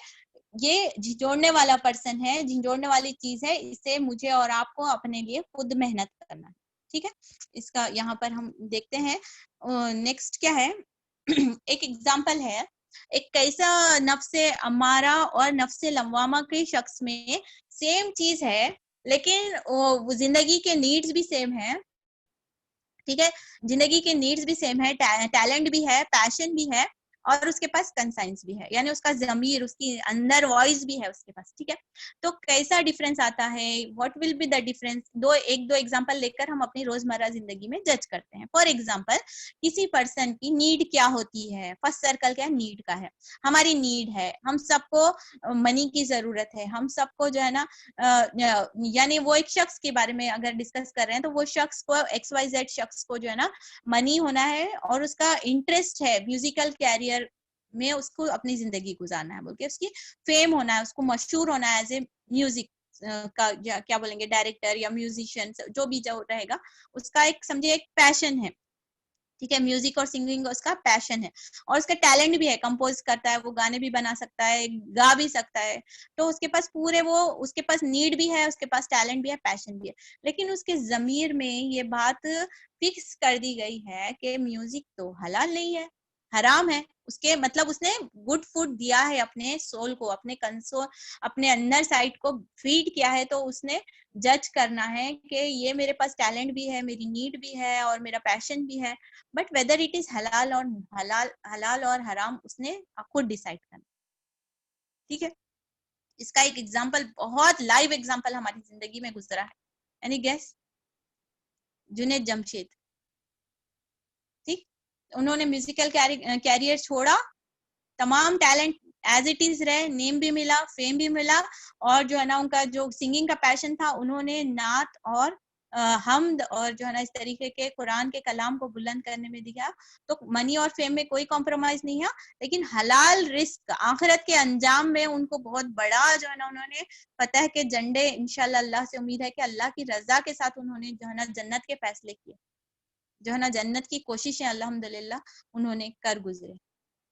ये झिझोड़ने वाला पर्सन है, झिझोड़ने वाली चीज है, इसे मुझे और आपको अपने लिए खुद मेहनत करना है, ठीक है। इसका यहाँ पर हम देखते हैं नेक्स्ट क्या है। एक एग्जाम्पल है, एक कैसा नफ्से अमारा और नफ्से लवामा के शख्स में सेम चीज है, लेकिन वो जिंदगी के नीड्स भी सेम है, ठीक है। जिंदगी के नीड्स भी सेम है, टैलेंट भी है, पैशन भी है, और उसके पास कंसाइंस भी है, यानी उसका जमीर, उसकी अंदर वॉइस भी है उसके पास, ठीक है। तो कैसा डिफरेंस आता है, what will be the difference, एक दो एग्जांपल लेकर हम अपनी रोजमर्रा जिंदगी में जज करते हैं। फॉर एग्जांपल, किसी पर्सन की नीड क्या होती है, फर्स्ट सर्कल क्या नीड का है, हमारी नीड है, हम सबको मनी की जरूरत है, हम सबको जो है ना यानी वो एक शख्स के बारे में अगर डिस्कस कर रहे हैं तो वो शख्स को XYZ शख्स को जो है ना मनी होना है और उसका इंटरेस्ट है म्यूजिकल कैरियर में, उसको अपनी जिंदगी गुजारना है बोल के, उसकी फेम होना है, उसको मशहूर होना है एज ए म्यूजिक का क्या बोलेंगे डायरेक्टर या म्यूजिशियन, जो भी जो रहेगा उसका एक समझिए एक पैशन है, ठीक है। म्यूजिक और सिंगिंग उसका पैशन है, और उसका टैलेंट भी है, कंपोज करता है, वो गाने भी बना सकता है, गा भी सकता है, तो उसके पास पूरे वो उसके पास नीड भी है, उसके पास टैलेंट भी है, पैशन भी है। लेकिन उसके जमीर में ये बात फिक्स कर दी गई है कि म्यूजिक तो हलाल नहीं है, हराम है। उसके मतलब उसने गुड फूड दिया है अपने सोल को, अपने कंसोल, अपने अंदर साइड को फीड किया है, तो उसने जज करना है कि ये मेरे पास टैलेंट भी है, मेरी नीड भी है और मेरा पैशन भी है, बट वेदर इट इज हलाल और हराम उसने खुद डिसाइड करना, ठीक है। इसका एक एग्जांपल, बहुत लाइव एग्जांपल हमारी जिंदगी में गुजरा है, एनी गेस, जुनैद जमशेद, ठीक। उन्होंने म्यूजिकल कैरियर छोड़ा, तमाम टैलेंट एज इट इज रहे, नेम भी मिला, फेम भी मिला, और जो है ना उनका जो सिंगिंग का पैशन था, उन्होंने नात और हमद और जो है ना इस तरीके के कुरान के कलाम को बुलंद करने में दिया। तो मनी और फेम में कोई कॉम्प्रोमाइज नहीं है, लेकिन हलाल रिस्क आखिरत के अंजाम में उनको बहुत बड़ा जो है ना उन्होंने फतह के झंडे, इंशाल्लाह अल्लाह से उम्मीद है कि अल्लाह की रजा के साथ उन्होंने जो है ना जन्नत के फैसले किए, जो है ना जन्नत की कोशिशें अल्हम्दुलिल्लाह उन्होंने कर गुजरे,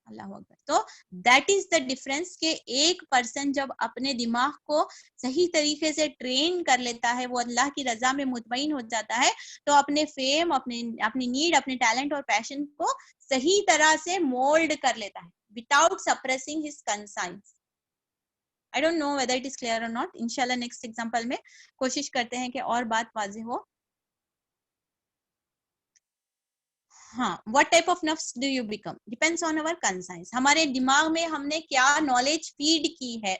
अल्लाह अकबर। तो दैट इज द डिफरेंस कि एक पर्सन जब अपने दिमाग को सही तरीके से ट्रेन कर लेता है, वो अल्लाह की रजा में मुतमईन हो जाता है, तो अपने फेम, अपनी नीड, अपने टैलेंट और पैशन को सही तरह से मोल्ड कर लेता है without suppressing his conscience. I don't know whether it is clear और नॉट। इंशाल्लाह नेक्स्ट एग्जांपल में कोशिश करते हैं कि और बात वाज़ेह हो। हाँ, व्हाट टाइप ऑफ नफ्स do you become depends on our conscience. हमारे दिमाग में हमने क्या नॉलेज फीड की है,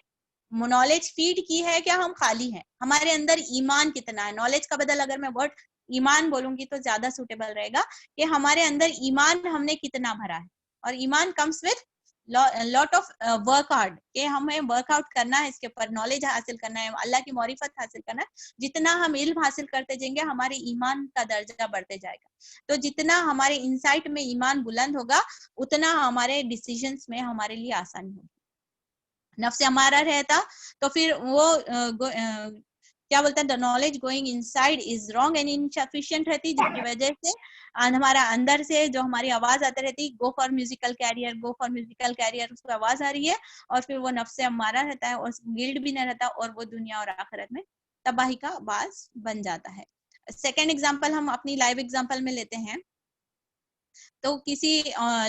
नॉलेज फीड की है क्या हम खाली हैं, हमारे अंदर ईमान कितना है। नॉलेज का बदल अगर मैं वर्ड ईमान बोलूंगी तो ज्यादा सुटेबल रहेगा कि हमारे अंदर ईमान हमने कितना भरा है। और ईमान comes with lot of work hard, कि हमें वर्कआउट करना है, इसके ऊपर नॉलेज हासिल करना है, अल्लाह की मारिफत हासिल करना है। जितना हम इल्म हासिल करते जाएंगे हमारे ईमान का दर्जा बढ़ते जाएगा। तो जितना हमारे इंसाइट में ईमान बुलंद होगा उतना हमारे डिसीजंस में हमारे लिए आसानी होगी। नफ्स हमारा रहता तो फिर वो क्या बोलते हैं, the knowledge going inside is wrong and insufficient रहती, जिसकी वजह से हमारा अंदर से जो हमारी आवाज आती रहती, go for musical career, go for musical career, उसको आवाज आ रही है और फिर वो नफ्स से हमारा रहता है और गिल्ड भी नहीं रहता और वो दुनिया और आखिरत में तबाही का बास बन जाता है। सेकेंड एग्जाम्पल हम अपनी लाइव एग्जाम्पल में लेते हैं। तो किसी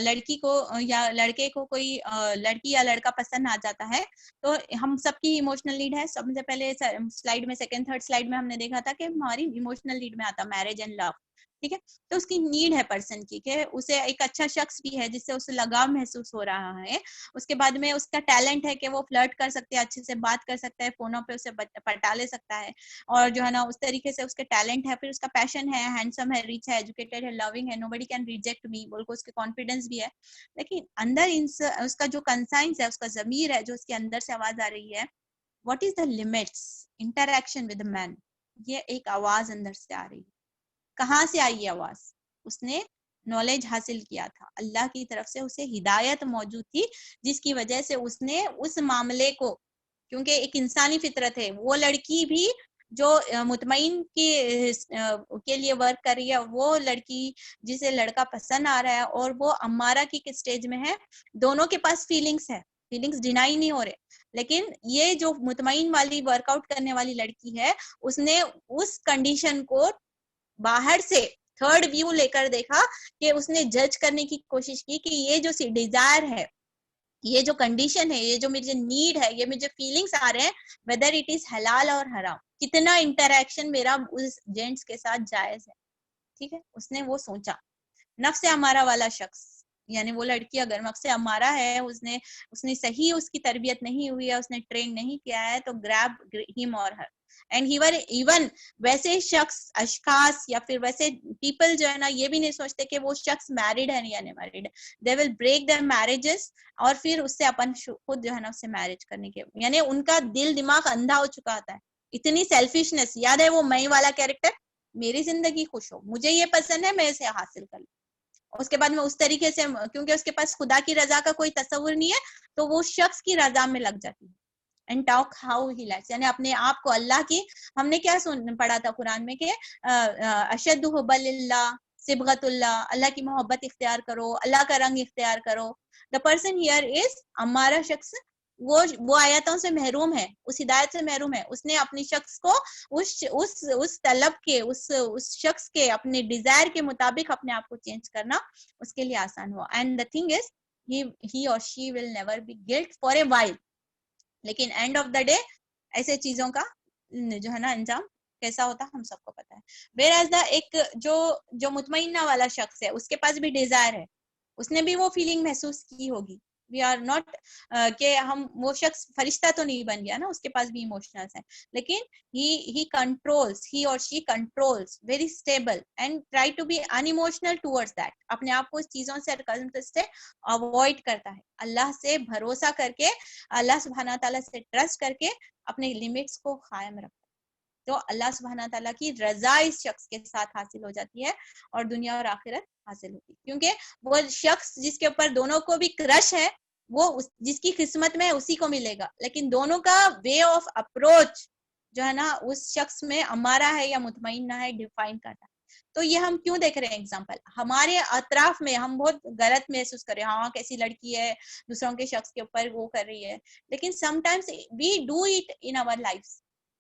लड़की को या लड़के को कोई लड़की या लड़का पसंद आ जाता है, तो हम सबकी इमोशनल नीड है। सबसे पहले स्लाइड में, सेकंड थर्ड स्लाइड में हमने देखा था कि हमारी इमोशनल नीड में आता मैरिज एंड लव, ठीक है। तो उसकी नीड है पर्सन की कि उसे एक अच्छा शख्स भी है जिससे उसे लगाव महसूस हो रहा है। उसके बाद में उसका टैलेंट है कि वो फ्लर्ट कर सकते हैं, अच्छे से बात कर सकता है, फोनों पे उसे पटा ले सकता है और जो है ना उस तरीके से उसके टैलेंट है। फिर उसका पैशन है, हैंडसम है, रिच है, एजुकेटेड है, लविंग है, नोबडी कैन रिजेक्ट मी बोल को उसके कॉन्फिडेंस भी है। लेकिन अंदर उसका जो कंसाइंस है, उसका जमीर है, जो उसके अंदर से आवाज आ रही है, what is the limits interaction with man, ये एक आवाज अंदर से आ रही है। कहाँ से आई ये आवाज? उसने नॉलेज हासिल किया था, अल्लाह की तरफ से उसे हिदायत मौजूद थी, जिसकी वजह से उसने उस मामले को, क्योंकि एक इंसानी फितरत है, वो लड़की भी जो मुतमईन के लिए वर्क कर रही है, वो लड़की जिसे लड़का पसंद आ रहा है और वो अम्मारा की स्टेज में है, दोनों के पास फीलिंग्स है, फीलिंग्स डिनाई नहीं हो रहे, लेकिन ये जो मुतमईन वाली वर्कआउट करने वाली लड़की है, उसने उस कंडीशन को बाहर से थर्ड व्यू लेकर देखा, कि उसने जज करने की कोशिश की कि ये जो डिजायर है, ये जो कंडीशन है, ये जो मुझे नीड है, ये मुझे फीलिंग्स आ रहे हैं, वेदर इट इज हलाल और हराम, कितना इंटरेक्शन मेरा उस जेंट्स के साथ जायज है। ठीक है, उसने वो सोचा। नफ्स अमारा वाला शख्स, यानी वो लड़की अगर नफ्स अमारा है, उसने सही उसकी तरबियत नहीं हुई है, उसने ट्रेन नहीं किया है, तो ग्रैब हिम और her and he were even, वैसे शख्स, अशखास या फिर वैसे पीपल जो है ना, ये भी नहीं सोचते कि वो शख्स मैरिड है या नहीं मैरिड है, they will break their marriages, और फिर उससे अपन खुद जो है ना उससे मैरिज करने के, यानी उनका दिल दिमाग अंधा हो चुका होता है, इतनी सेल्फिशनेस। याद है वो मई वाला कैरेक्टर, मेरी जिंदगी खुश हो, मुझे ये पसंद है, मैं इसे हासिल कर लूं, उसके बाद में उस तरीके से, क्योंकि उसके पास खुदा की रजा का कोई तस्वुर नहीं है, तो वो शख्स की रजा में लग जाती है। And talk how he likes, यानी अपने आप को अल्लाह की, हमने क्या पढ़ा था कुरान में कि अशद्दु हुब्बिल्लाह सिबगतुल्लाह, अल्लाह की मोहब्बत इख्तियार करो, अल्लाह का रंग इख्तियार करो। The person here is Ammara शख्स, वो आयतों से महरूम है, उस हिदायत से महरूम है, उसने अपनी शख्स को उस तलब के, उस शख्स के अपने डिजायर के मुताबिक अपने आप को चेंज करना उसके लिए आसान हुआ। And the thing is he or she will never be guilt for a while, लेकिन एंड ऑफ द डे ऐसे चीजों का जो है ना अंजाम कैसा होता हम सबको पता है। वेयर एज द एक जो मुतमईना वाला शख्स है, उसके पास भी डिजायर है, उसने भी वो फीलिंग महसूस की होगी। वी आर नॉट कि हम, वो शख्स फरिश्ता तो नहीं बन गया ना, उसके पास भी इमोशनल्स है, लेकिन he controls, he or she controls very stable and try to be unemotional towards that, अपने आप को इस चीजों से अवॉइड करता है, अल्लाह से भरोसा करके, अल्लाह सुब्हाना ताला से ट्रस्ट करके अपने लिमिट्स को कायम रखता है। तो अल्लाह सुब्हाना ताला की रजा इस शख्स के साथ हासिल हो जाती है और दुनिया और आखिरत हासिल होती है, क्योंकि वो शख्स जिसके ऊपर दोनों को भी क्रश है, वो जिसकी किस्मत में है उसी को मिलेगा, लेकिन दोनों का वे ऑफ अप्रोच जो है ना उस शख्स में अमारा है या मुतमईना है डिफाइन करता है। तो ये हम क्यों देख रहे हैं एग्जाम्पल, हमारे अतराफ में हम बहुत गलत महसूस कर रहे हैं, हाँ कैसी लड़की है, दूसरों के शख्स के ऊपर वो कर रही है, लेकिन sometimes we do it in our life.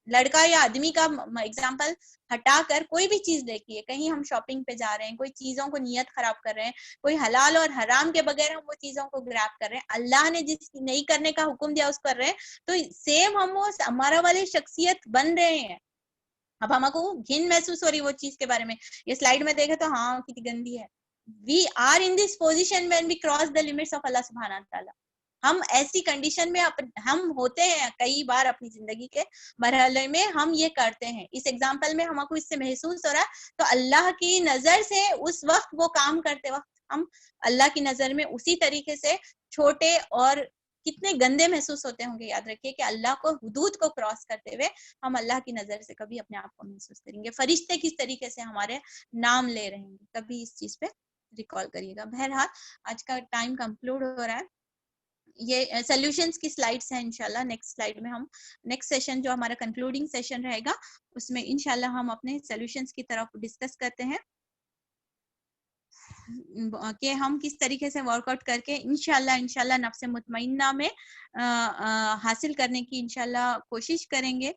लड़का या आदमी का एग्जाम्पल हटाकर कोई भी चीज देखिए, कहीं हम शॉपिंग पे जा रहे हैं, कोई चीजों को नियत खराब कर रहे हैं, कोई हलाल और हराम के बगैर हम वो चीजों को ग्रैब कर रहे हैं, अल्लाह ने जिस नहीं करने का हुक्म दिया उसको कर रहे हैं, तो सेम हम वो हमारा वाली शख्सियत बन रहे हैं। अब हमको घिन महसूस हो रही वो चीज के बारे में, ये स्लाइड में देखे तो हाँ कितनी गंदी है। We are in this position when we cross the limits of Allah सुब्हाना ताला। हम ऐसी कंडीशन में हम होते हैं कई बार अपनी जिंदगी के मरहले में, हम ये करते हैं। इस एग्जाम्पल में हमको इससे महसूस हो रहा है, तो अल्लाह की नजर से उस वक्त वो काम करते वक्त हम अल्लाह की नजर में उसी तरीके से छोटे और कितने गंदे महसूस होते होंगे। याद रखिए कि अल्लाह को हुदूद को क्रॉस करते हुए हम अल्लाह की नजर से कभी अपने आप को महसूस करेंगे, फरिश्ते किस तरीके से हमारे नाम ले रहे हैं, कभी इस चीज पे रिकॉल करिएगा। बहरहाल आज का टाइम कंक्लूड हो रहा है, ये सॉल्यूशंस की स्लाइड्स हैं, इंशाल्लाह नेक्स्ट स्लाइड में हम नेक्स्ट सेशन जो हमारा कंक्लूडिंग सेशन रहेगा उसमें इंशाल्लाह हम अपने सॉल्यूशंस की तरफ डिस्कस करते हैं कि हम किस तरीके से वर्कआउट करके इंशाल्लाह नफ्स मुतमइन्ना में हासिल करने की इंशाल्लाह कोशिश करेंगे,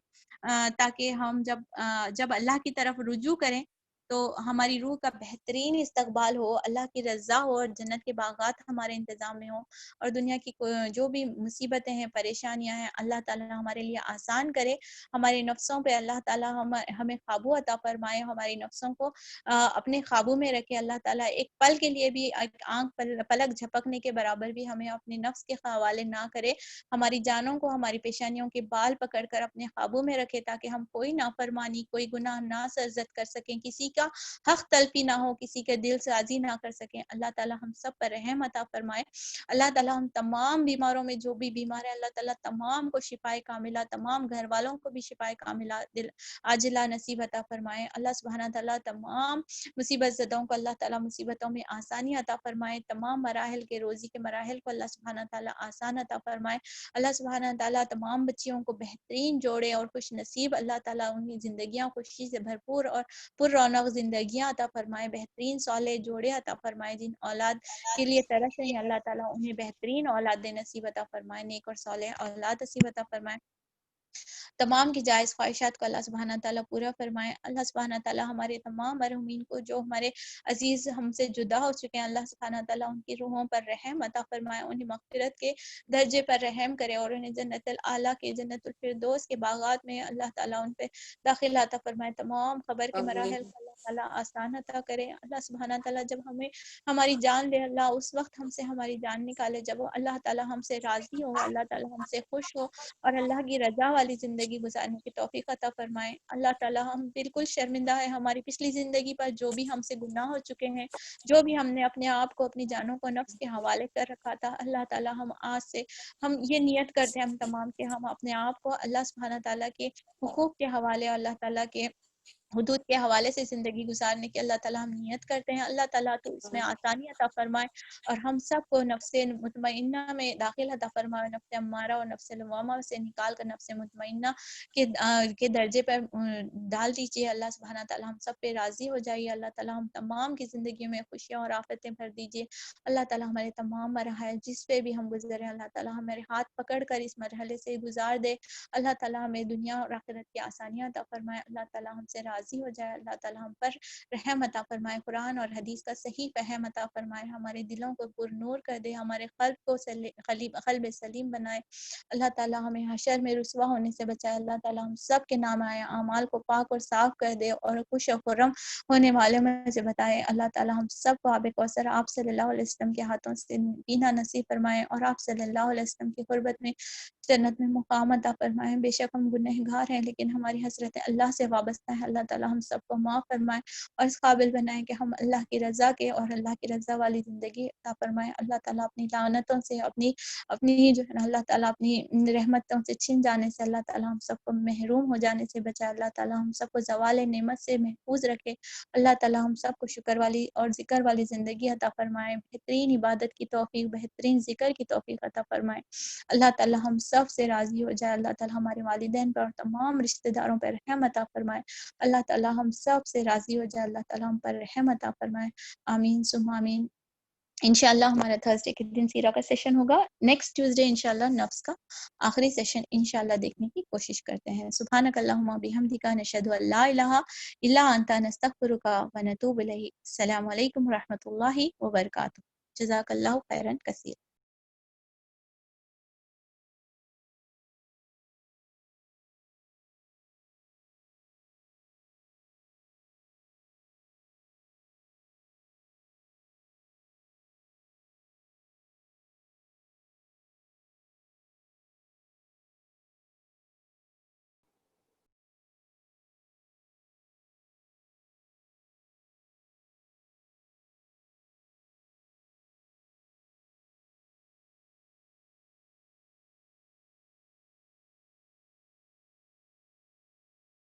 ताकि हम जब अल्लाह की तरफ रुजू करें तो हमारी रूह का बेहतरीन इस्तकबाल हो, अल्लाह की रज़ा हो और जन्नत के बागात हमारे इंतज़ाम में हो, और दुनिया की जो भी मुसीबतें हैं, परेशानियां हैं, अल्लाह ताला हमारे लिए आसान करे। हमारे नफ्सों पे अल्लाह ताला हमें काबू अता फरमाए, हमारी नफ्सों को अपने काबू में रखे। अल्लाह ताला एक पल के लिए भी, एक आंख पलक झपकने के बराबर भी हमें अपने नफ्स के हवाले ना करे, हमारी जानों को हमारी पेशानियों के बाल पकड़कर अपने काबू में रखे, ताकि हम कोई नाफरमानी, कोई गुनाह ना सरजद कर सकें, किसी का का हक तलफी ना हो, किसी के दिल साजी ना कर सके। अल्लाह ताला हम सब पर रहम अता फरमाए। अल्लाह ताला हम तमाम बीमारों में जो भी बीमार है, अल्लाह ताला तमाम को शिफाए कामिला, तमाम घर वालों को भी शिफाए कामिला दिल आजिला नसीब अता फरमाए। अल्लाह सुब्हाना ताला तमाम मुसीबत ज़दों को अल्लाह ताला मुसीबतों में आसानी अता फरमाए। तमाम मराहिल के रोज़ी के मराहिल को अल्लाह सुब्हाना ताला आसान अता फरमाए। अल्लाह सुब्हाना ताला तमाम बच्चियों को बेहतरीन जोड़े और खुश नसीब अल्लाह ताला उनकी ज़िंदगियाँ खुशी से भरपूर और पुर-रौनक ज़िंदगियाँ अता फरमाए। बेहतरीन सौले जोड़े अता फरमाए। जिन औलाद के लिए तरस रही हैं, अल्लाह ताला उन्हें बेहतरीन औलाद नसीब अता फरमाए, नेक और सौले औलाद नसीब अता फरमाए। तमाम की जायज़ ख्वाहिशात को अल्लाह सुब्हाना ताला पूरा फरमाए। अल्लाह सुब्हाना ताला हमारे तमाम मरहूमीन को, जो हमारे अजीज़ हमसे जुदा हो चुके हैं, अल्लाह सुब्हाना ताला उनकी रूहों पर रहम अता फरमाए, उन्हें मग़फ़िरत के दर्जे पर रहम करे और उन्हें जन्नतुल आला के, जन्नतुल फिरदौस के बागात में अल्लाह ताला उन पे दाखिला अता फरमाए। तमाम ख़बर के मराहिल को अल्लाह ताला आसान अता करे। अल्लाह सुब्हाना ताला जब हमें हमारी जान दे, अल्लाह उस वक़्त हमसे हमारी जान निकाले जब अल्लाह ताला हमसे राज़ी हो, अल्लाह ताला हमसे खुश हो और अल्लाह की रज़ा वाली ज़िंदगी गुज़ारने की तौफ़ीक़ अता फ़रमाए। अल्लाह ताला हम बिल्कुल शर्मिंदा है हमारी पिछली ज़िंदगी पर, जो भी हमसे गुनाह हो चुके हैं, जो भी हमने अपने आप को, अपनी जानों को नफ्स के हवाले कर रखा था। अल्लाह ताला हम आज से हम ये नियत करते हैं हम तमाम कि हम अपने आप को अल्लाह सुब्हाना ताला के हुकूक के हवाले, अल्लाह ताला के हुदूद के हवाले से ज़िंदगी गुज़ारने की अल्लाह ताला हम नियत करते हैं। अल्लाह ताला तो इसमें आसानी अता फ़रमाए और हम सबको नफ्से मुतमइन्ना में दाखिल अता फ़रमाए। नफ्से अम्मारा और नफ्से लवामा से निकाल कर नफ्से मुतमइन्ना के दर्जे पर डाल दीजिए। अल्लाह सुब्हाना ताला हम सब पे राज़ी हो जाइए। अल्लाह ताला हम तमाम की ज़िंदगी में खुशियाँ और आफ़तें भर दीजिए। अल्लाह ताला हमारे तमाम मरहल जिस पे भी हम गुज़रे, अल्लाह ताला हमारे हाथ पकड़ कर इस मरहले से गुज़ार दे। अल्लाह ताला हमें दुनिया और आखिरत की आसानियाँ अता फ़रमाए। अल्लाह ताला हमसे राज़ी हो जाए। अल्लाह ताला हम पर रहम अता फ़रमाए। कुरान और हदीस का सही फ़हम अता फ़रमाए। हमारे दिलों को पुरनूर कर दे। हमारे क़ल्ब को क़ल्ब सलीम बनाए। अल्लाह ताला हमें हशर में रुसवा होने से बचाए। अल्लाह ताला हम सब के नामाए आमाल को पाक और साफ़ कर दे और खुश और खुर्रम होने वालों में से बताए। अल्लाह ताला हम सबको आब कौसर आप सल्लल्लाहु अलैहि वसल्लम के हाथों से पीना नसीब फ़रमाए और आप सल्लल्लाहु अलैहि वसल्लम की क़ुर्बत में जन्नत में मुक़ाम अता फ़रमाए। बेशक हम गुनहगार हैं, लेकिन हमारी हसरत अल्लाह से वाबस्ता है। अल्लाह ताला हम सबको माफ़ फ़रमाए और इस काबिल बनाए कि हम अल्लाह की रज़ा के और अल्लाह की रज़ा वाली ज़िंदगी अता फ़रमाए। अल्लाह ताला अपनी लानतों से, अपनी अपनी जो है ना, अल्लाह ताला अपनी रहमतों से छिन जाने से, अल्लाह ताला हम सबको महरूम हो जाने से बचाए। अल्लाह ताला हम सबको ज़वाल नेमत से महफूज़ रखे। अल्लाह ताला हम सबको शुक्र वाली और ज़िक्र वाली ज़िंदगी अता फ़रमाए। बेहतरीन इबादत की तौफ़ीक़, बेहतरीन ज़िक्र की तौफ़ीक़ अता फ़रमाए। अल्लाह ताला हम सब से राज़ी हो जाए। अल्लाह ताला हमारे वालिदैन पर और तमाम रिश्तेदारों पर रहम अता फ़रमाए। अल्लाह ताला हम सब से राज़ी हो जाए। अल्लाह ताला हम पर रहम अता फ़रमाए। आमीन सुम्मा आमीन। इंशाअल्लाह हमारा थर्सडे के दिन सीरा का सेशन होगा। नेक्स्ट ट्यूसडे इंशाअल्लाह नफ्स का आखिरी सेशन इंशाअल्लाह देखने की कोशिश करते हैं। सुब्हानक अल्लाहुम्मा बिहम्दिका नशहदु अल्ला इलाहा इल्ला अंता नस्तगफिरुका व नतूबु इलैक। अस्सलामु अलैकुम व रहमतुल्लाहि व बरकातुहू। जज़ाकल्लाहु खैरन कसीर।